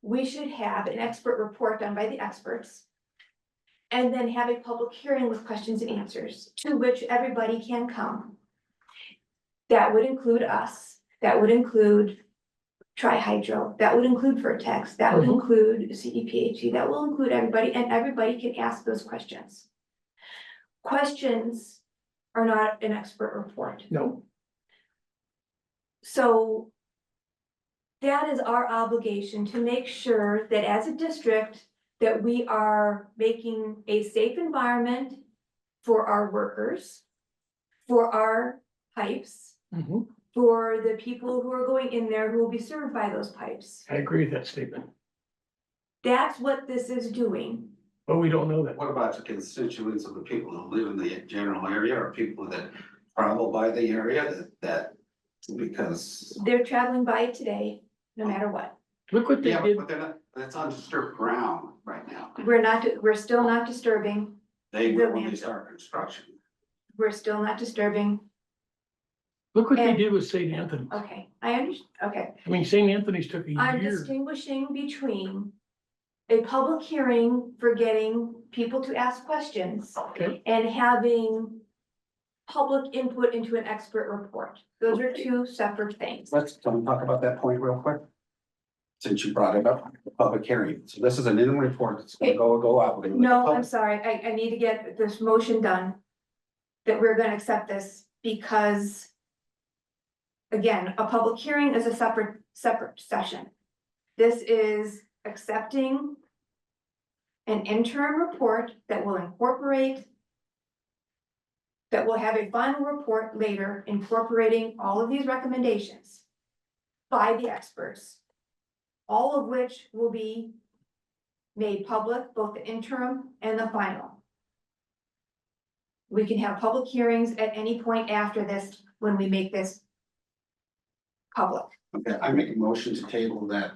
We should have an expert report done by the experts. And then have a public hearing with questions and answers to which everybody can come. That would include us, that would include Tri-Hydro, that would include Vertex, that would Mhm. include CEPHE, that will include everybody, and everybody can ask those questions. Questions are not an expert report. No, So that is our obligation to make sure that as a district, that we are making a safe environment for our workers, for our pipes, Mhm. for the people who are going in there who will be served by those pipes. I agree with that statement, That's what this is doing. but we don't know that. What about the constituents of the people who live in the general area or people that travel by the area that because They're traveling by it today, no matter what. Look what they Yeah, did. but they're not, that's on disturbed ground right now. We're still not disturbing. They The will when they land. start construction. We're still not disturbing. Look what they And- did with St. Anthony. Okay, I understand. Okay. I mean, St. Anthony's took a I'm year. distinguishing between a public hearing for getting people to ask questions Okay, and having public input into an expert report. Those are two separate things. Can we talk about that point real quick? Since you brought it up, the public hearing. So this is an interim report that's gonna go out. We're gonna let the No, I'm public- sorry. I need to get this motion done. That we're gonna accept this because again, a public hearing is a separate session. This is accepting an interim report that will incorporate that will have a final report later incorporating all of these recommendations by the experts, all of which will be made public, both the interim and the final. We can have public hearings at any point after this when we make this public. Okay, I make a motion to table that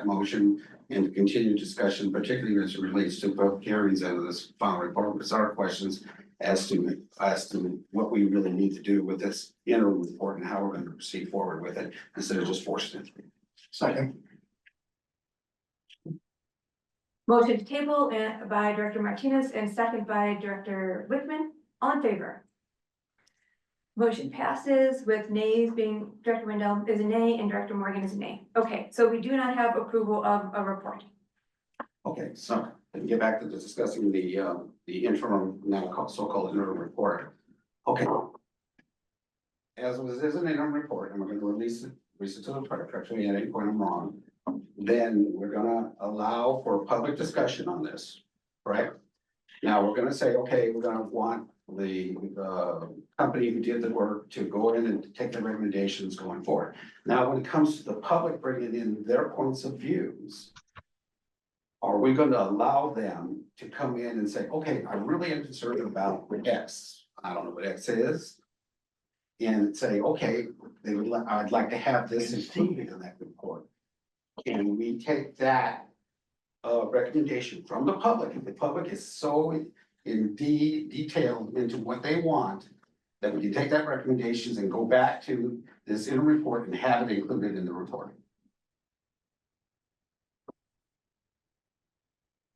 motion and to continue discussion, particularly as it relates to public hearings and this final report, because our questions as to what we really need to do with this interim report and how we're going to proceed forward with it, instead of just forcing it. Second. Motion to table and by Director Martinez and second by Director Wickman. All in favor? Motion passes with nays being, Director Wendell is a nay and Director Morgan is a nay. Okay, so we do not have approval of a report. Okay, so to get back to discussing the interim, now so-called interim report. Okay. As was, this is an interim report, and we're gonna release it to the clerk, actually, at any point I'm wrong. Then we're gonna allow for public discussion on this, correct? Now, we're gonna say, okay, we're gonna want the company who did the work to go in and take the recommendations going forward. Now, when it comes to the public bringing in their points of views, are we going to allow them to come in and say, okay, I really am concerned about X, I don't know what X is. And say, okay, I'd like to have this included in that report. Can we take that recommendation from the public, if the public is so detailed into what they want, that we can take that recommendations and go back to this interim report and have it included in the report?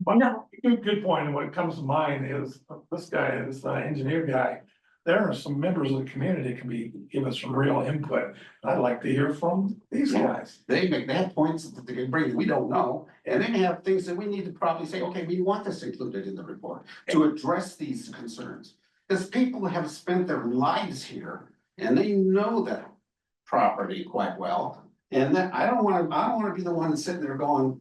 No. Good point, and what comes to mind is this guy, this engineer guy. There are some members of the community that can give us some real input. I'd like to hear from these guys. They have points that they can bring, we don't know, and they may have things that we need to probably say, okay, we want this included in the report to address these concerns. Because people have spent their lives here and they know that property quite well. And that I don't wanna be the one sitting there going,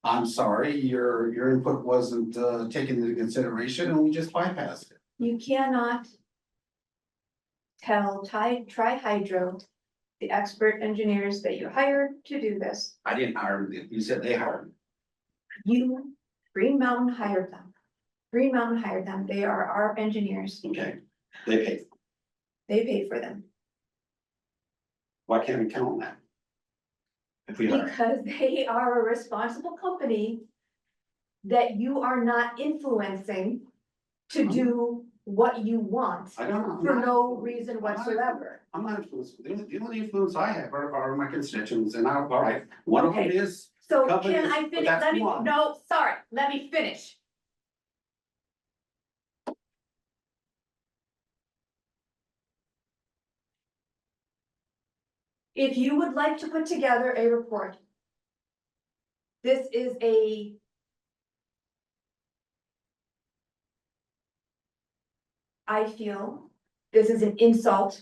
I'm sorry, your input wasn't taken into consideration and we just bypassed it. You cannot tell Tri-Hydro, the expert engineers that you hired to do this. I didn't hire them, you said they hired them. Green Mountain hired them. Green Mountain hired them. They are our engineers. Okay, they paid. They pay for them Why can't we count on that? If we hire. because they are a responsible company that you are not influencing to do what you want I don't know. for no reason whatsoever. I'm not influenced. The only influence I have are my constituents, and all right, one of them Okay. is, So Company can is- I but finish? that's Let me, one. no, sorry, let me finish. If you would like to put together a report, this is I feel this is an insult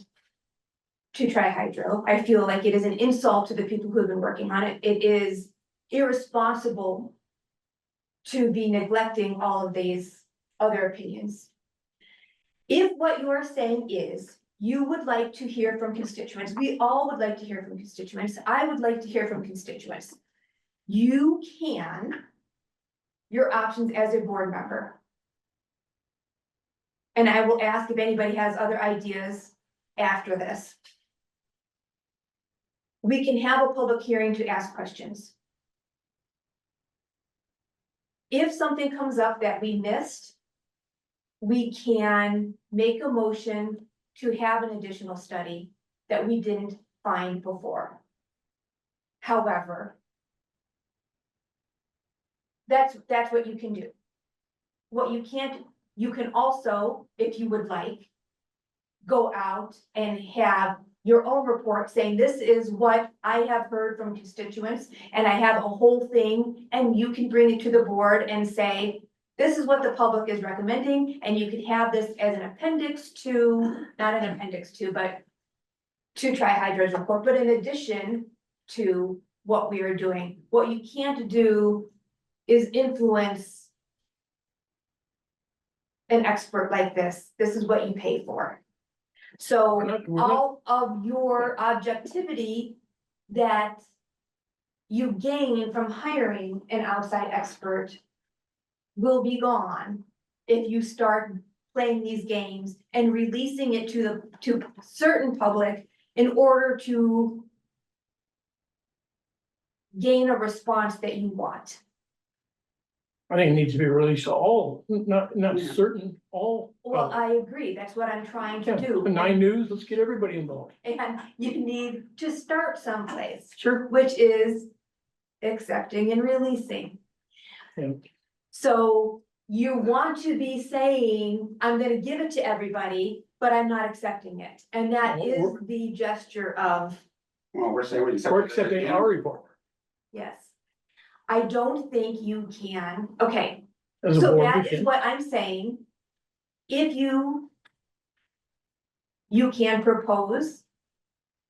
to Tri-Hydro. I feel like it is an insult to the people who have been working on it. It is irresponsible to be neglecting all of these other opinions. If what you are saying is you would like to hear from constituents, we all would like to hear from constituents, I would like to hear from constituents. You can, your options as a board member. And I will ask if anybody has other ideas after this. We can have a public hearing to ask questions. if something comes up that we missed, we can make a motion to have an additional study that we didn't find before. However, that's what you can do. What you can't, you can also, if you would like, go out and have your own report saying, this is what I have heard from constituents, and I have a whole thing, and you can bring it to the board and say, this is what the public is recommending, and you could have this as an appendix to, not an appendix to, but to Tri-Hydra's report, but in addition to what we are doing. What you can't do is influence an expert like this. This is what you pay for. So we're not- all of your objectivity that you gain from hiring an outside expert will be gone if you start playing these games and releasing it to certain public in order to gain a response that you want. I think it needs to be released to all, not Yeah. certain, all. Well, I agree. That's what I'm trying to do. 9 News, let's get everybody involved. And you need to start someplace, Sure. which is accepting and releasing. Yeah. So you want to be saying, I'm gonna give it to everybody, but I'm not accepting it. And that Well, is we're- the gesture of, Well, we're saying we accept. We're accepting our report yes. I don't think you can, okay, as a so board. we that is can. what I'm saying. If you can propose,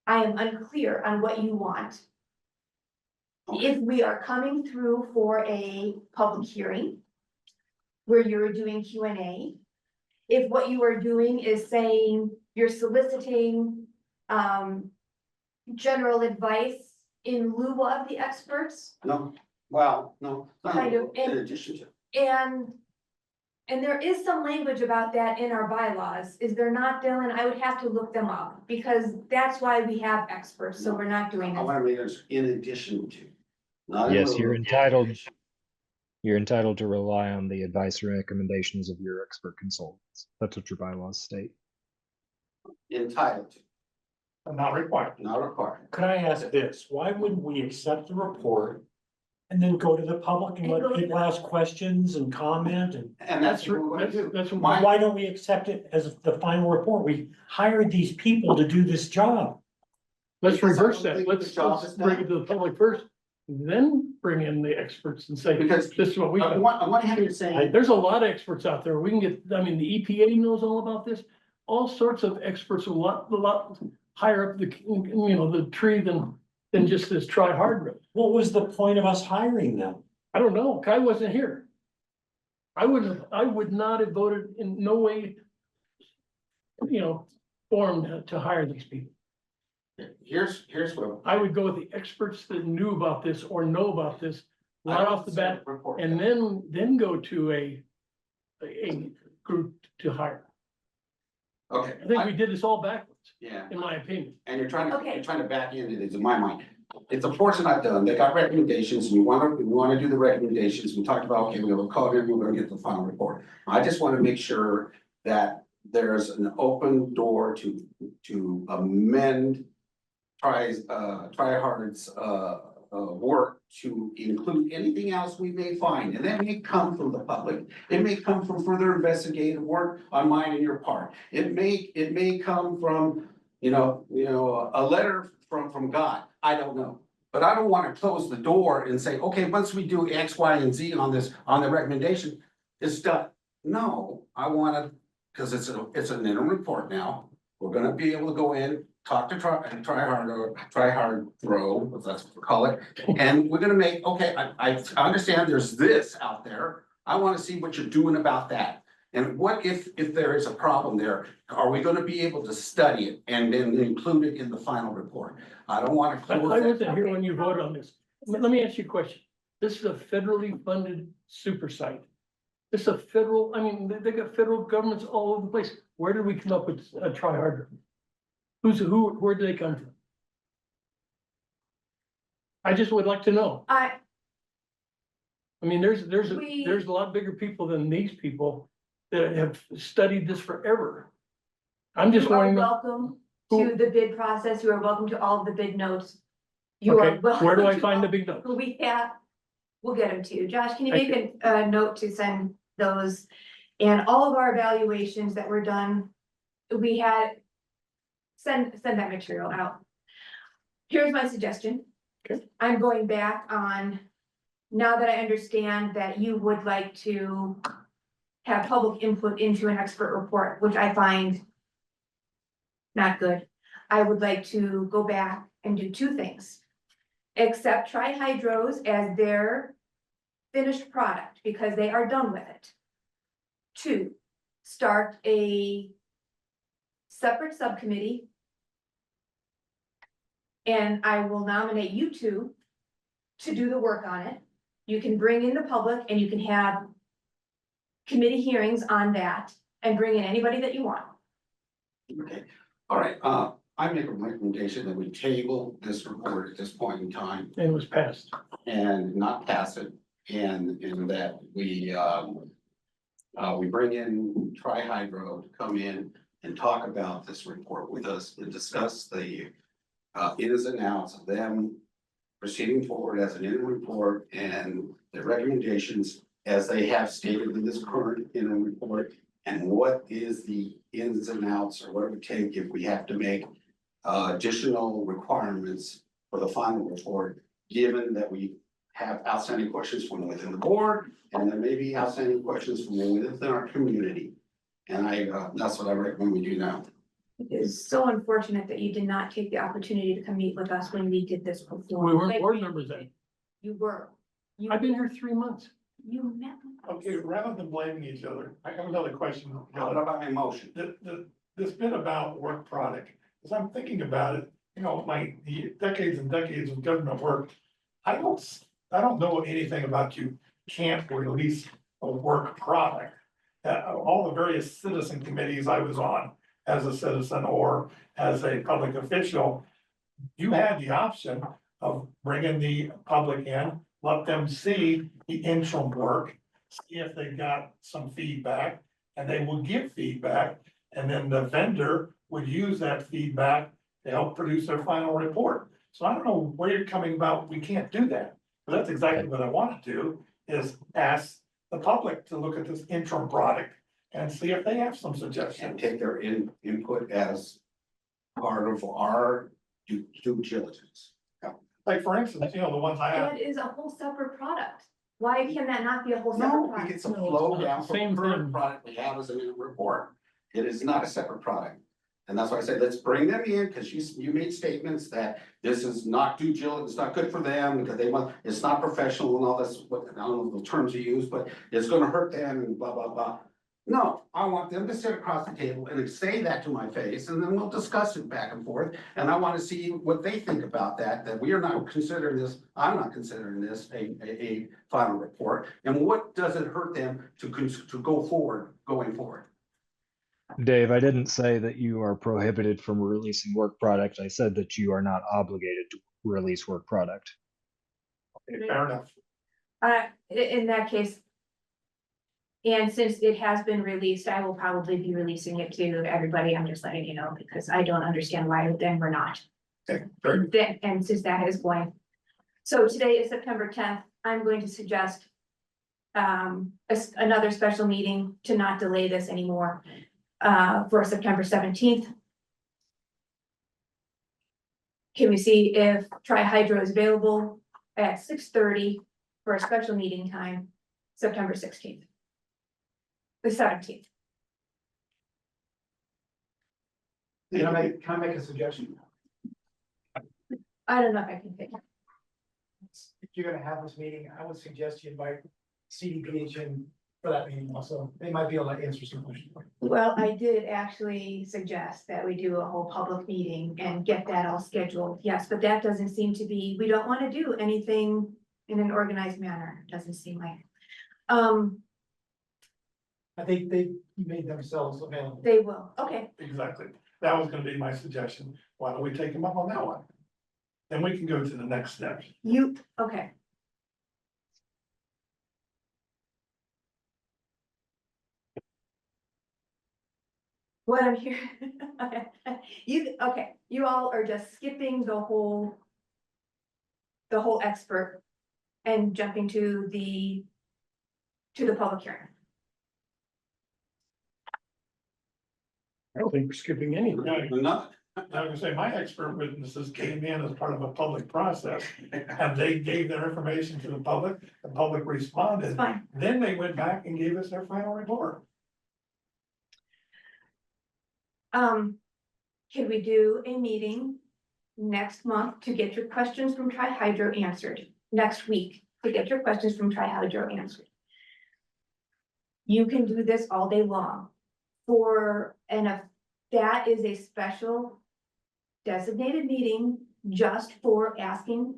I am unclear on what you want. If we are coming through for a public hearing where you're doing Q&A, if what you are doing is saying you're soliciting general advice in lieu of the experts, No, well, no. Kind of, In addition to. and there is some language about that in our bylaws, is there not, Dylan? I would have to look them up, because that's why we have experts, so we're not doing I this. want to make it in addition to. not in Yes, lieu you're of. entitled. You're entitled to rely on the advice and recommendations of your expert consultants. That's what your bylaws state. Entitled to, Not required. not required. Could I ask this? Why wouldn't we accept the report and then go to the public and And go let to people ask questions and comment and? And that's what we're gonna do. That's My- Why don't we accept it as the final report? We hired these people to do this job. Let's Because I reverse don't that. think Let's the job is bring done. it to the public first, then bring in the experts and say, Because this is what we. on one hand, you're saying, There's a lot of experts out there. We can get, I mean, the EPA knows all about this. All sorts of experts, a lot higher up the, the tree than just this try hard road. What was the point of us hiring them? I don't know. Kai wasn't here. I would not have voted in no way, formed to hire these people. here's what. I would go with the experts that knew about this or know about this I right don't off the bat, report and that. then go to a group to hire. Okay. I think we did this all backwards, Yeah, in my opinion. and you're trying to, Okay. you're trying to back into it, in my mind. It's a portion I've done, they got recommendations, we wanna do the recommendations, we talked about, okay, we have a code in, we're gonna get the final report. I just wanna make sure that there's an open door to amend try hard's work to include anything else we may find, and that may come from the public. It may come from further investigative work on mine and your part. It may come from, a letter from God. I don't know. But I don't want to close the door and say, okay, once we do X, Y, and Z on the recommendation, it's done. No, I want to, because it's an interim report now. We're gonna be able to go in, talk to try hard throw, if that's what we call it. And we're gonna make, okay, I understand there's this out there. I want to see what you're doing about that. And what if there is a problem there, are we gonna be able to study it and then include it in the final report? I don't want to I close that. wasn't here when you voted on this. Let me ask you a question. This is a federally funded super site. This is a federal, they got federal governments all over the place. Where did we come up with a try harder? Where did they come from? I just would like to know. I mean, there's We- a lot bigger people than these people that have studied this forever. I'm just You are wanting to, welcome to who- the bid process. You are welcome to all of the bid notes. You are okay, welcome. where do I to find the all- big notes? We have, we'll get them to you. Josh, can you Thank make a note to send those? And all of our evaluations that were done, we had, send that material out. Here's my suggestion. Okay. I'm going back on, now that I understand that you would like to have public input into an expert report, which I find not good. I would like to go back and do two things. Accept tri-hydros as their finished product because they are done with it. Two, start a separate subcommittee. And I will nominate you two to do the work on it. You can bring in the public and you can have committee hearings on that and bring in anybody that you want. Okay, all right, I make a recommendation that we table this report at this point in time And it was passed. and not pass it. And that we bring in Tri-Hydro to come in and talk about this report with us and discuss the ins and outs of them proceeding forward as an interim report and the recommendations as they have stated in this current interim report. And what is the ins and outs or what it would take if we have to make additional requirements for the final report, given that we have outstanding questions from within the board and there may be outstanding questions from within our community. And that's what I recommend we do now. It is so unfortunate that you did not take the opportunity to come meet with us when we did this before. We weren't Like, board members then. You were. You- I've been here 3 months. You met. with us. Okay, rather than blaming each other, I have another question. What about my motion? This bit about work product, as I'm thinking about it, you know, the decades and decades of government work. I don't know anything about you can't release a work product. All the various citizen committees I was on as a citizen or as a public official. You had the option of bringing the public in, let them see the interim work. See if they got some feedback and they will give feedback. And then the vendor would use that feedback to help produce their final report. So I don't know where you're coming about, we can't do that. But that's exactly what I want to do, is ask the public to look at this interim product and see if they have some And suggestions. take their input as part of our due diligence. Like, for instance, you know, the ones I have, That is a whole separate product. Why can that not be a whole separate No, product? it's a No, it's flow not down the from same the current thing. product we have as a report. It is not a separate product. And that's why I said, let's bring them in, because you made statements that this is not due diligence, it's not good for them, because it's not professional and all this, what, I don't know the terms you use, but it's gonna hurt them and blah, blah, blah. No, I want them to sit across the table and say that to my face, and then we'll discuss it back and forth. And I wanna see what they think about that we are not considering this, I'm not considering this a final report. And what does it hurt them to go forward, going forward? Dave, I didn't say that you are prohibited from releasing work product. I said that you are not obligated to release work product. fair enough. In that case. And since it has been released, I will probably be releasing it to everybody. I'm just letting you know, because I don't understand why then we're not. Okay, very good. And since that is going. So today is September 10th. I'm going to suggest. Another special meeting to not delay this anymore. For September 17th. Can we see if Tri-Hydro is available at 6:30 for a special meeting time, September 16th? The 17th. Can I make a suggestion? I don't know if I can pick. If you're gonna have this meeting, I would suggest you invite CDPH in for that meeting also. They might be able to answer some questions. Well, I did actually suggest that we do a whole public meeting and get that all scheduled. Yes, but that doesn't seem to be, we don't want to do anything in an organized manner, doesn't seem like. I think they made themselves available. They will, okay. Exactly. That was gonna be my suggestion. Why don't we take them up on that one? Then we can go to the next steps. Okay. what I'm hearing, you all are just skipping the whole expert and jumping to the public hearing. I don't think we're skipping anything. Not, I was gonna say, my expert witnesses came in as part of a public process, and they gave their information to the public It's responded. fine. Then they went back and gave us their final report. Can we do a meeting next month to get your questions from Tri-Hydro answered? Next week, to get your questions from Tri-Hydro answered. You can do this all day long. If that is a special designated meeting just for asking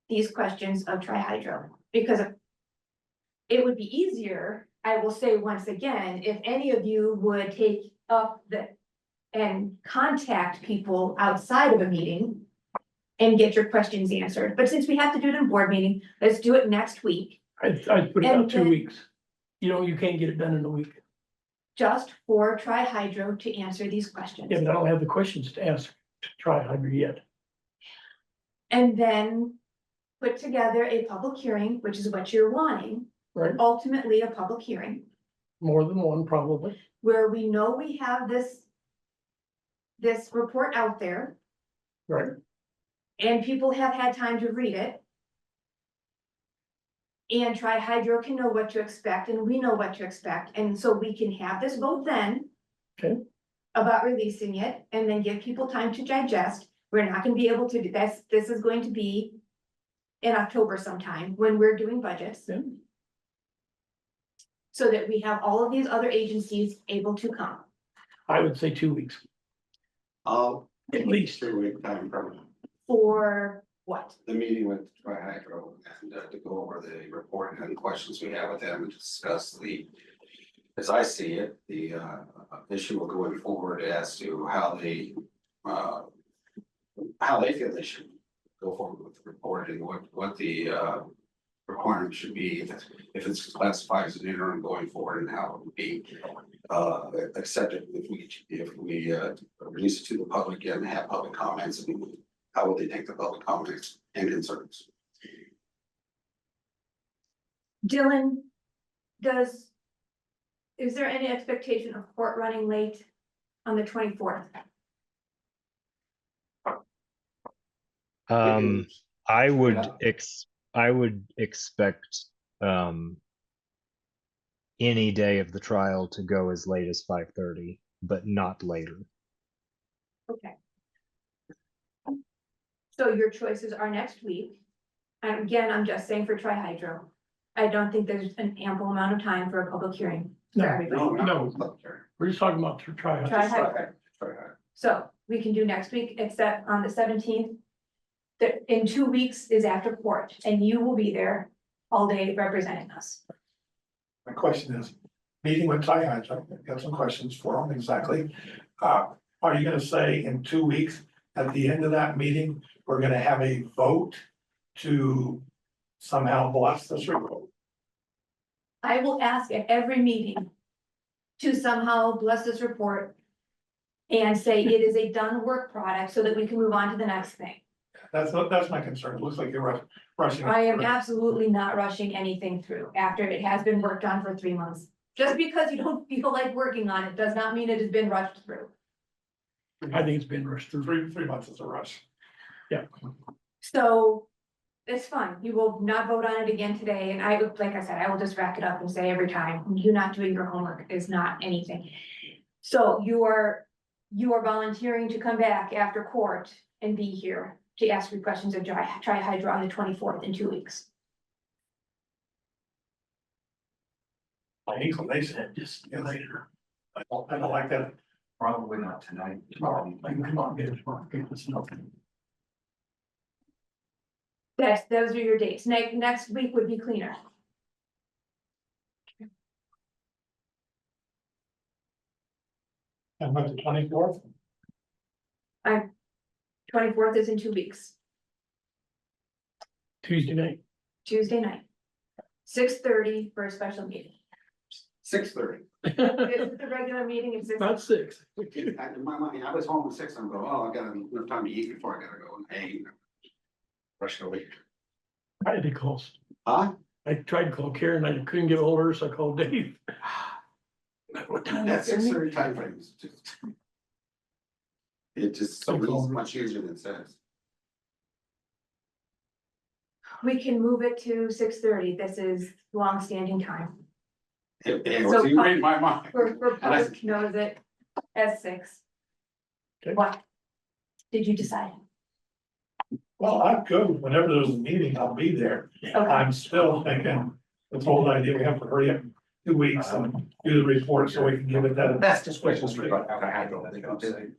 these questions of Tri-Hydro, because it would be easier, I will say once again, if any of you would take up and contact people outside of a meeting and get your questions answered. But since we have to do it in board meeting, let's do it next week, I'd put it And out 2 then- weeks. You can't get it done in a week. just for Tri-Hydro to answer these questions. Yeah, but I don't have the questions to ask to Tri-Hydro yet. And then put together a public hearing, which is what you're wanting, Right, ultimately a public hearing, more than one probably. where we know we have this report out there Right, and people have had time to read it. And Tri-Hydro can know what to expect and we know what to expect, and so we can have this vote then. Okay. About releasing it and then give people time to digest. We're not gonna be able to do this. This is going to be in October sometime when we're doing budgets. Yeah. So that we have all of these other agencies able to come. I would say 2 weeks, at least. 3 week time from For what? the meeting with Tri-Hydro and to go over the report and questions we have with them and discuss as I see it, the issue of going forward as to how they feel they should go forward with the report and what the requirement should be if it's classified as an interim going forward and how it would be accepted if we release it to the public and have public comments, and how would they take the public comments and concerns? Dylan, is there any expectation of court running late on the 24th? I would Yeah. I would expect any day of the trial to go as late as 5:30, but not later. Okay. So your choices are next week. And again, I'm just saying for Tri-Hydro. I don't think there's an ample amount of time for a public hearing for No, everybody. No, we're just talking about Tri-Hydro. Tri-Hydro. Tri-Hydro. So we can do next week, except on the 17th. In 2 weeks is after court, and you will be there all day representing us. My question is, meeting with Tri-Hydro, I've got some questions for them exactly. Are you gonna say in 2 weeks, at the end of that meeting, we're gonna have a vote to somehow bless this report? I will ask at every meeting to somehow bless this report and say it is a done work product so that we can move on to the next thing. That's my concern. It looks like you're rushing. I am absolutely not rushing anything through after it has been worked on for 3 months. Just because you don't feel like working on it does not mean it has been rushed through. I think it's been rushed through. 3 months is a rush. So it's fine. You will not vote on it again today. And I would, like I said, I will just rack it up and say every time, you not doing your homework is not anything. So you are volunteering to come back after court and be here to ask your questions of Tri-Hydro on the 24th in 2 weeks. They said just get later. I don't like that. Probably not tonight. Tomorrow, I can come on, get it tomorrow, get this nothing. Those are your dates. Next week would be cleaner. And about the 24th, 24th is in 2 weeks, Tuesday night. Tuesday night. 6:30 for a special meeting. 6:30. This is the regular meeting, it's this. Not 6. In my mind, I was home at 6, I'm going, oh, I got enough time to eat before I gotta go and hey. Rush away. I had to call. Huh? I tried to call Karen, I couldn't get a hold of her, so I called Dave. What time That is it? 6:30 timeframe is just. It just so easy, much easier than it says. We can move it to 6:30. This is longstanding time. It So was in my mind. For And I- public knows it as 6. Okay. What did you decide? Well, I'm good. Whenever there's a meeting, I'll be there. Okay, I'm still thinking, the whole idea, we have to hurry up 2 weeks and do the report so we can give it that. That's just questions for about how I don't think I'm saying.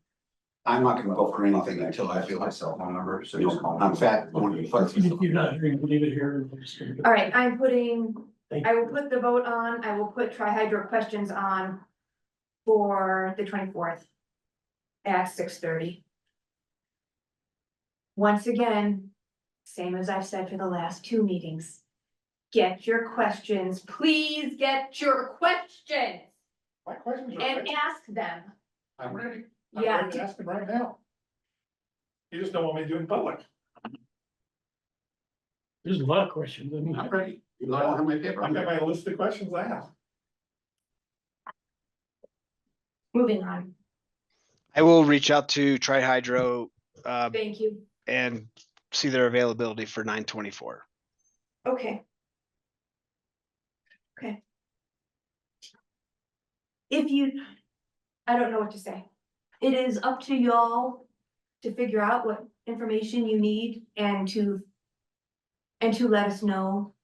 I'm not gonna vote for anything until I feel myself on number, so I'm fat. You're not going to leave it here. all right, I'm putting, Thank I will put the vote on, I will put tri-hydro questions on for the 24th at 6:30. Once again, same as I've said for the last 2 meetings. Get your questions, please get your questions My questions are, and ask them. I'm ready. I'm Yeah. ready to ask them right now. You just don't want me to do it in public. There's a lot of questions. I mean, I'm ready. You know, I don't have my paper. I've got my list of questions I have. Moving on, I will reach out to Tri-Hydro, thank you. and see their availability for 9/24. Okay. Okay. If you, I don't know what to say. It is up to y'all to figure out what information you need and to let us know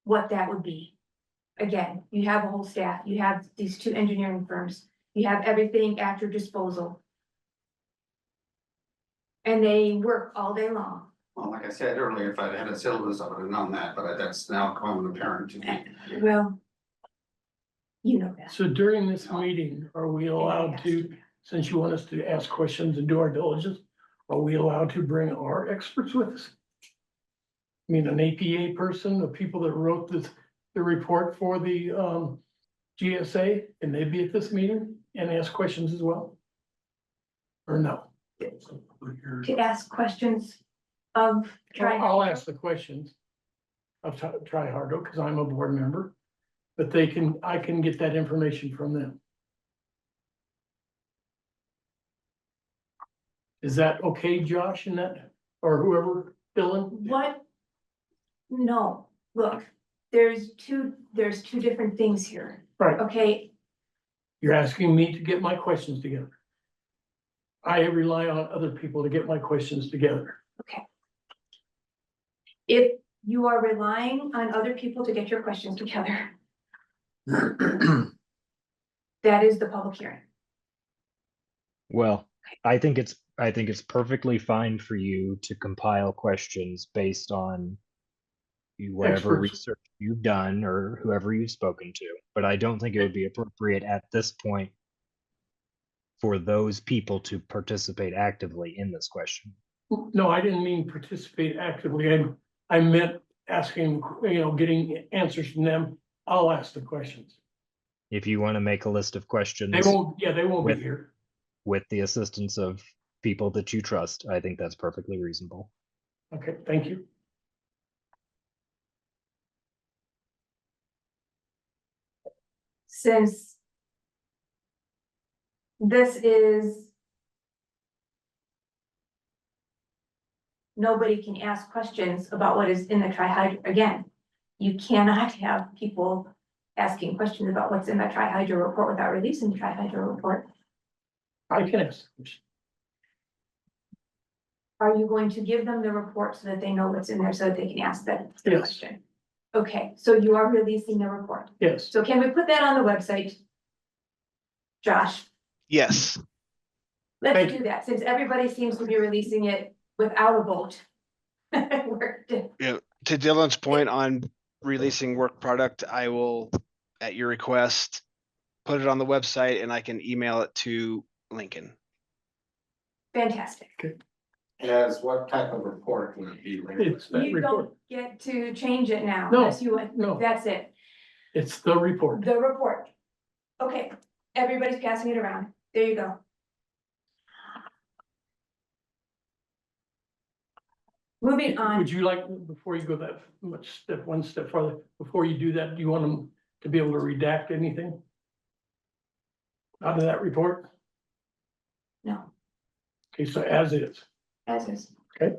what that would be. Again, you have a whole staff, you have these 2 engineering firms, you have everything at your disposal. And they work all day long. Well, like I said earlier, if I'd had a syllabus, I would have known that, but that's now common apparent to me. Well, you know that. so during this meeting, are we allowed to, since you want us to ask questions and do our diligence, are we allowed to bring our experts with us? I mean, an APA person, the people that wrote the report for the GSA, can they be at this meeting and ask questions as well? Or no? To ask questions of I'll ask the questions of Tri-Hydro, because I'm a board member, but I can get that information from them. Is that okay, Josh, and that, or whoever, Dylan? What? No, look, there's two different things here, Right, okay? you're asking me to get my questions together. I rely on other people to get my questions together. If you are relying on other people to get your questions together, that is the public hearing. Well, I think it's perfectly fine for you to compile questions based on whatever Experts. research you've done or whoever you've spoken to, but I don't think it would be appropriate at this point for those people to participate actively in this question. No, I didn't mean participate actively. I meant asking, getting answers from them. I'll ask the questions. If you want to make a list of questions They won't be With- here. with the assistance of people that you trust, I think that's perfectly reasonable. Okay, thank you. Since this is nobody can ask questions about what is in the tri-hydro, again, you cannot have people asking questions about what's in the tri-hydro report without releasing the tri-hydro report. I can ask. Are you going to give them the report so that they know what's in there so that they can ask the Yes. question? Okay, so you are releasing the report. Yes, So can we put that on the website? Josh, Yes, let's Thank do that, since everybody seems to be releasing it without a vote. to Dylan's point on releasing work product, I will, at your request, put it on the website and I can email it to Lincoln. Fantastic. As what type of report would it be? it's that You report. don't get to change it now No, unless you want, no. that's it. It's the report. The report. Okay, everybody's passing it around. There you go. Moving on. Would you like, before you go that much step, one step farther, before you do that, do you want them to be able to redact anything out of that report? No, Okay, so as is. as is. Okay.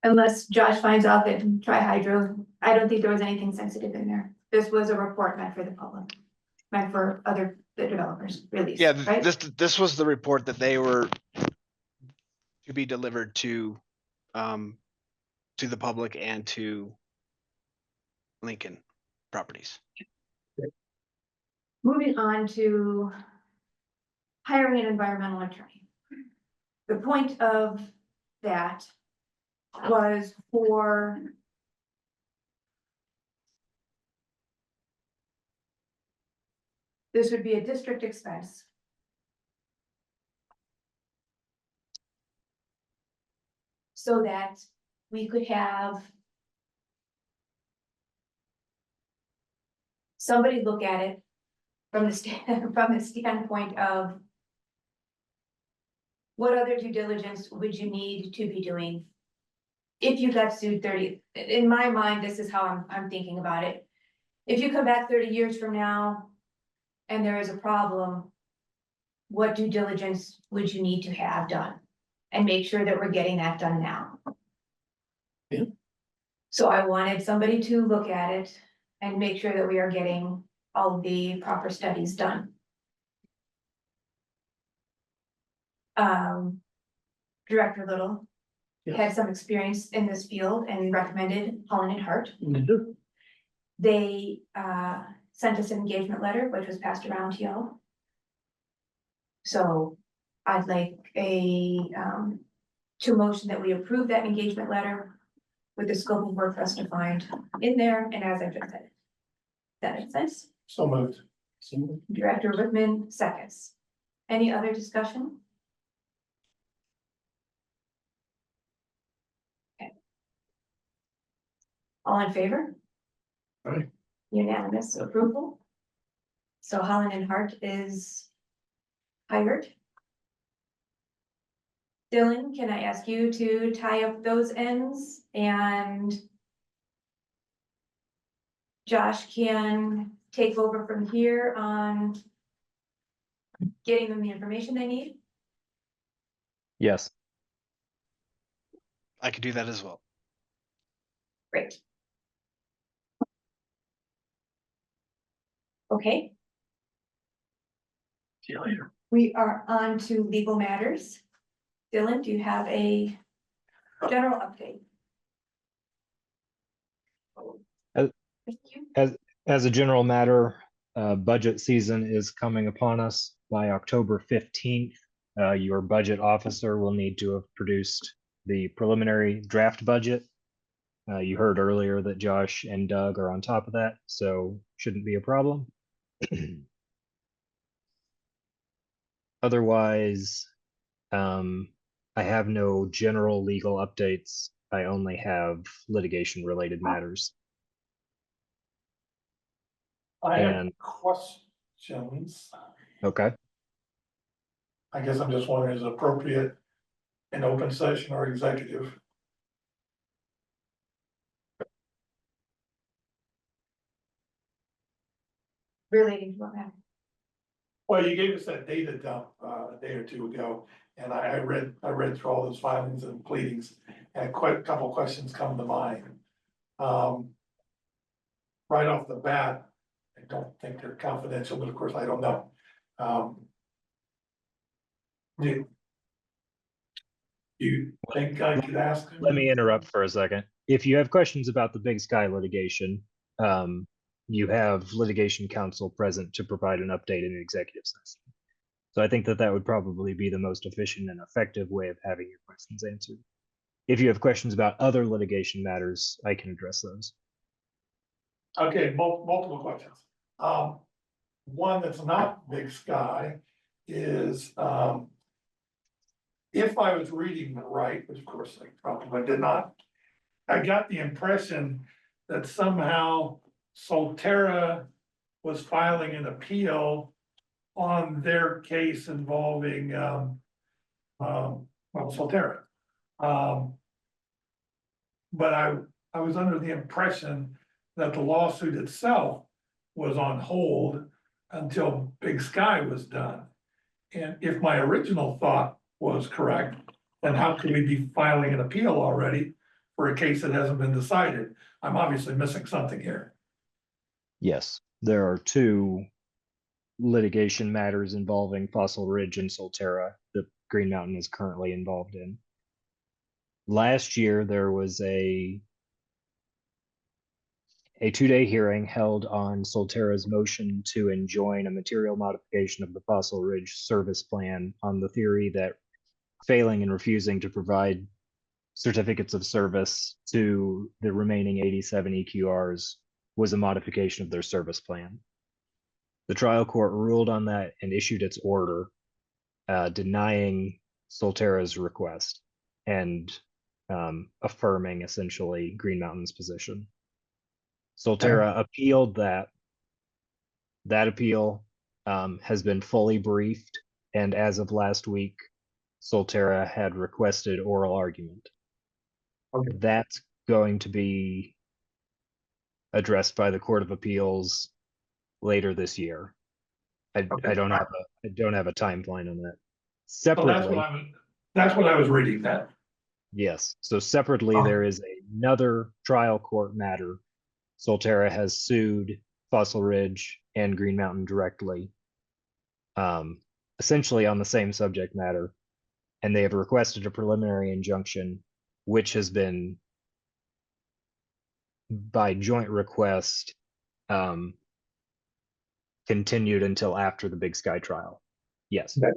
Unless Josh finds out that tri-hydro, I don't think there was anything sensitive in there. This was a report meant for the public, meant for the developers release, Yeah, right? this was the report that they were to be delivered to the public and to Lincoln Properties. Moving on to hiring an environmental attorney. The point of that was for this would be a district expense. So that we could have somebody look at it from the from the standpoint of what other due diligence would you need to be doing if you got sued 30, in my mind, this is how I'm thinking about it. If you come back 30 years from now and there is a problem, what due diligence would you need to have done? And make sure that we're getting that done now. Yeah. So I wanted somebody to look at it and make sure that we are getting all of the proper studies done. Director Little had some experience in this field and recommended Holland and Hart. They sent us an engagement letter, which was passed around to y'all. So I'd like to motion that we approve that engagement letter with the scope of work for us defined in there, and as I just said. That makes sense? So moved. Director Whitman seconds. Any other discussion? Okay. All in favor? Aye. Unanimous approval. So Holland and Hart is hired. Dylan, can I ask you to tie up those ends, and Josh can take over from here on getting them the information they need? Yes. I could do that as well. Great. Okay, See you later. we are on to legal matters. Dylan, do you have a general update? As- Thank you. As a general matter, budget season is coming upon us by October 15th. Your budget officer will need to have produced the preliminary draft budget. You heard earlier that Josh and Doug are on top of that, so shouldn't be a problem. Otherwise, I have no general legal updates. I only have litigation related matters. I have And questions. okay, I guess I'm just wondering, is it appropriate in open session or executive? Relating to what matter? Well, you gave us that data dump a day or two ago, and I read through all those filings and pleadings, and quite a couple questions come to mind. Right off the bat, I don't think they're confidential, but of course, I don't know. Do you think I could ask them? let me interrupt for a second. If you have questions about the Big Sky litigation, you have litigation counsel present to provide an update in an executive session. So I think that that would probably be the most efficient and effective way of having your questions answered. If you have questions about other litigation matters, I can address those. Okay, multiple questions. One that's not Big Sky is, if I was reading it right, which of course I probably did not, I got the impression that somehow Solterra was filing an appeal on their case involving, well, Solterra. But I was under the impression that the lawsuit itself was on hold until Big Sky was done. And if my original thought was correct, then how could we be filing an appeal already for a case that hasn't been decided? I'm obviously missing something here. Yes, there are two litigation matters involving Fossil Ridge and Solterra that Green Mountain is currently involved in. Last year, there was a 2-day hearing held on Solterra's motion to enjoin a material modification of the Fossil Ridge service plan on the theory that failing and refusing to provide certificates of service to the remaining 87 EQRs was a modification of their service plan. The trial court ruled on that and issued its order denying Solterra's request and affirming essentially Green Mountain's position. Solterra appealed that. That appeal has been fully briefed, and as of last week, Solterra had requested oral argument. Okay. That's going to be addressed by the Court of Appeals later this year. I don't have a timeline on that. So that's what I was reading that. Yes. So separately, there is another trial court matter. Solterra has sued Fossil Ridge and Green Mountain directly, essentially on the same subject matter, and they have requested a preliminary injunction, which has been, by joint request, continued until after the Big Sky trial. Yes. Okay.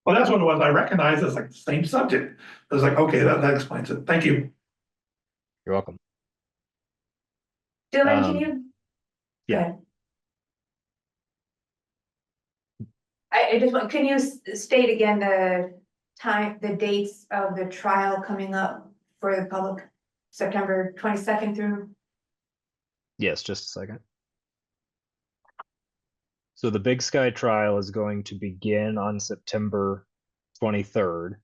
Well, that's what it was. I recognize it's like the same subject. I was like, okay, that explains it. Thank you. You're welcome. Dylan, can you? Yeah. Go ahead. I just want, can you state again the time, the dates of the trial coming up for the public? September 22nd through? Yes, just a second. So the Big Sky trial is going to begin on September 23rd,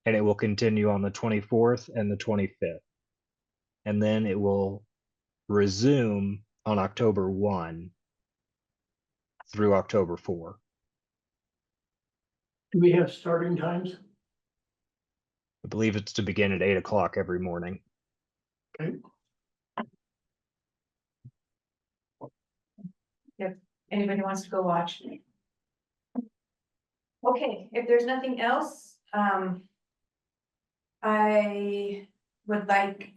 and it will continue on the 24th and the 25th. And then it will resume on October 1 through October 4. Do we have starting times? I believe it's to begin at 8 o'clock every morning. Okay. If anybody wants to go watch. Okay, if there's nothing else, I would like,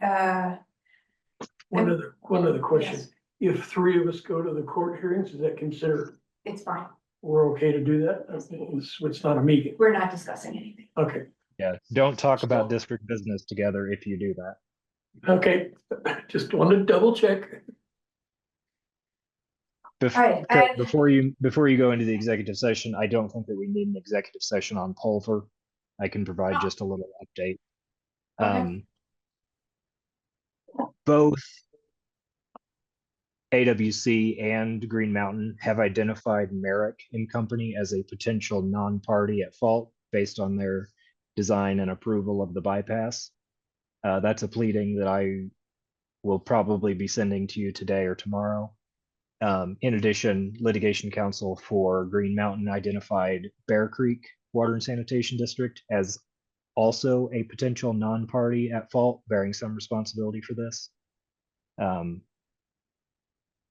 One other question. Yes. If three of us go to the court hearings, is that considered, it's fine. we're okay to do that? It's not a meeting. We're not discussing anything. Okay, Yeah, don't talk about district business together if you do that. okay. Just wanted to double check. Alright, Kurt, before you go into the executive session, I don't think that we need an executive session on Pulver. I can provide just a little update. Okay. Both AWC and Green Mountain have identified Merrick and Company as a potential non-party at fault based on their design and approval of the bypass. That's a pleading that I will probably be sending to you today or tomorrow. In addition, litigation counsel for Green Mountain identified Bear Creek Water and Sanitation District as also a potential non-party at fault, bearing some responsibility for this.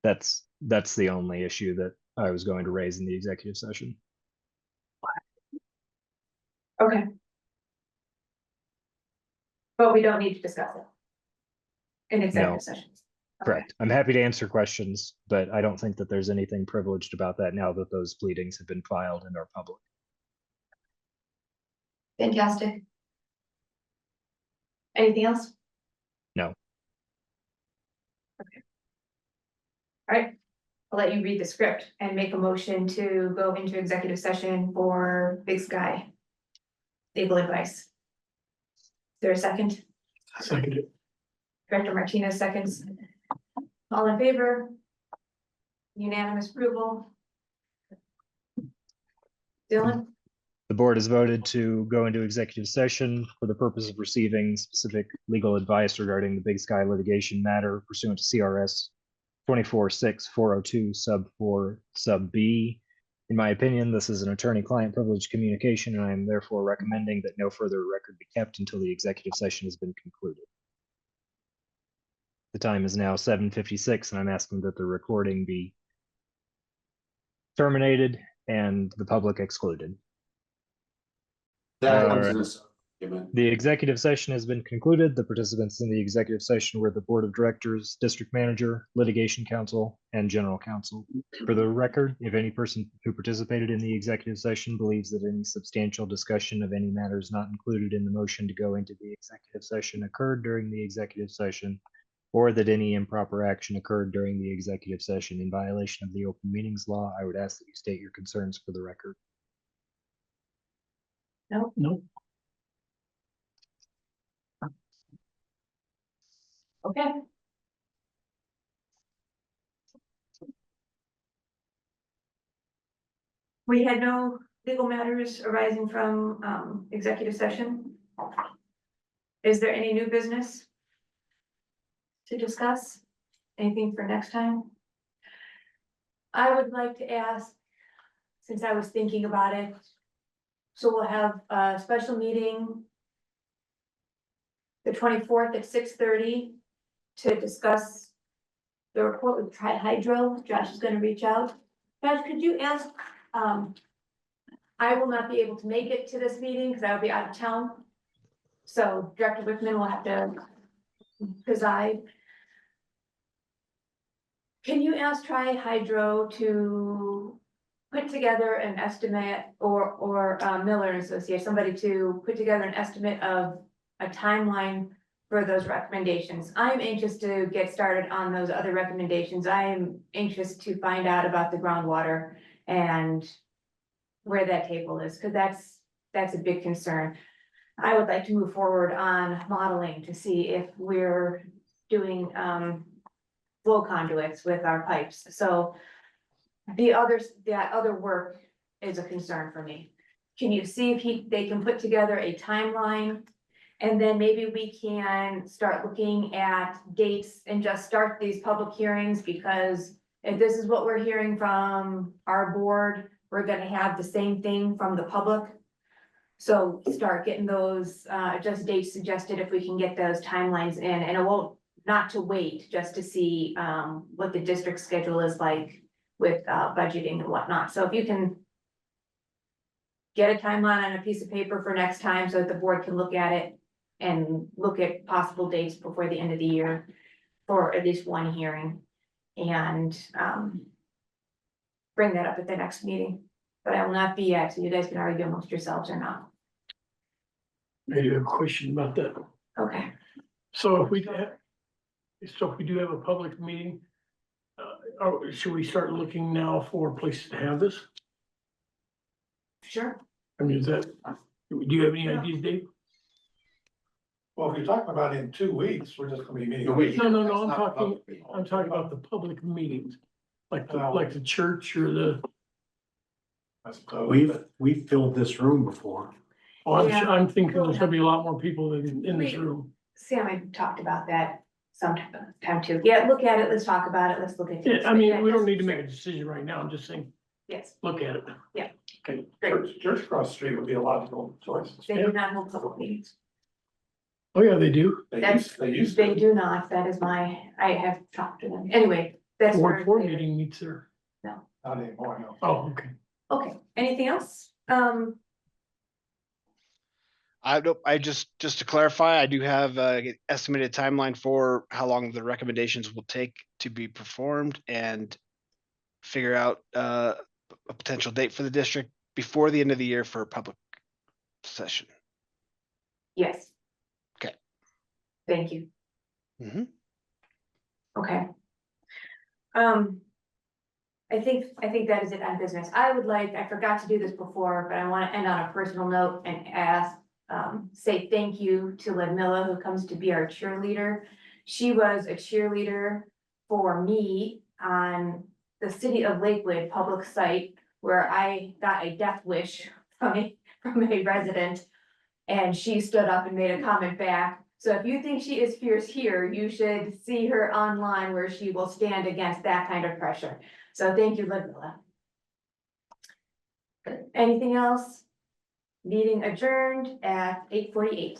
That's the only issue that I was going to raise in the executive session. Okay. But we don't need to discuss it in executive sessions. Correct. I'm happy to answer questions, but I don't think that there's anything privileged about that now that those pleadings have been filed and are public. Fantastic. Anything else? No. Okay. All right, I'll let you read the script and make a motion to go into executive session for Big Sky legal advice. Is there a second? Seconded. Director Martinez seconds. All in favor? Unanimous approval. Dylan? The board has voted to go into executive session for the purpose of receiving specific legal advice regarding the Big Sky litigation matter pursuant to CRS 246402 sub 4 sub B. In my opinion, this is an attorney-client privilege communication, and I am therefore recommending that no further record be kept until the executive session has been concluded. The time is now 7:56, and I'm asking that the recording be terminated and the public excluded. That All comes right. in a document. The executive session has been concluded. The participants in the executive session were the board of directors, district manager, litigation counsel, and general counsel. For the record, if any person who participated in the executive session believes that any substantial discussion of any matters not included in the motion to go into the executive session occurred during the executive session, or that any improper action occurred during the executive session in violation of the open meetings law, I would ask that you state your concerns for the record. No, Okay. We had no legal matters arising from executive session. Is there any new business to discuss? Anything for next time? I would like to ask, since I was thinking about it, so we'll have a special meeting the 24th at 6:30 to discuss the report with Tri-Hydro. Josh is gonna reach out. Josh, could you ask, I will not be able to make it to this meeting because I will be out of town. So Director Wickman will have to preside. Can you ask Tri-Hydro to put together an estimate or Miller and Associates, somebody to put together an estimate of a timeline for those recommendations? I'm anxious to get started on those other recommendations. I am anxious to find out about the groundwater and where that table is, because that's a big concern. I would like to move forward on modeling to see if we're doing flow conduits with our pipes. So that other work is a concern for me. Can you see if they can put together a timeline? And then maybe we can start looking at dates and just start these public hearings, because if this is what we're hearing from our board, we're gonna have the same thing from the public. So start getting those, just dates suggested if we can get those timelines in, and it won't, not to wait, just to see, what the district schedule is like with, budgeting and whatnot. So if you can get a timeline on a piece of paper for next time so that the board can look at it and look at possible dates before the end of the year for at least one hearing, and, bring that up at the next meeting. But I will not be at, so you guys can argue amongst yourselves or not. I do have a question about that. Okay. So if we do have a public meeting, or should we start looking now for places to have this? Sure. I mean, do you have any ideas, Dave? Well, if you're talking about in 2 weeks, we're just gonna be meeting. No, wait. No, That's I'm not talking, public. I'm talking about the public meetings, like Oh. the church or the, I suppose, We've filled this room before. Yeah. I'm thinking there's gonna be a lot more people than in this room. Sam, I talked about that sometime too. Yeah, look at it, let's talk about it, let's look at it. Yeah, I mean, we don't need to make a decision right now, I'm just saying, Yes, look at it. Yeah. Okay. great. Church across the street would be a logical choice. They do not hold public meetings. Oh, yeah, they do. They used to. They do not, that is I have talked to them. Anyway, that's. Ward where- 4 meeting meets there. Not anymore, no. Oh, okay. Okay, anything else? I just to clarify, I do have a estimated timeline for how long the recommendations will take to be performed and figure out a potential date for the district before the end of the year for a public session. Yes. Okay. Thank you. Mhm. Okay. I think that is it on business. I forgot to do this before, but I want to end on a personal note and say thank you to Ludmilla, who comes to be our cheerleader. She was a cheerleader for me on the City of Lakewood public site where I got a death wish from a resident. And she stood up and made a comment back. So if you think she is fierce here, you should see her online where she will stand against that kind of pressure. So thank you, Linda. Anything else? Meeting adjourned at 8:48.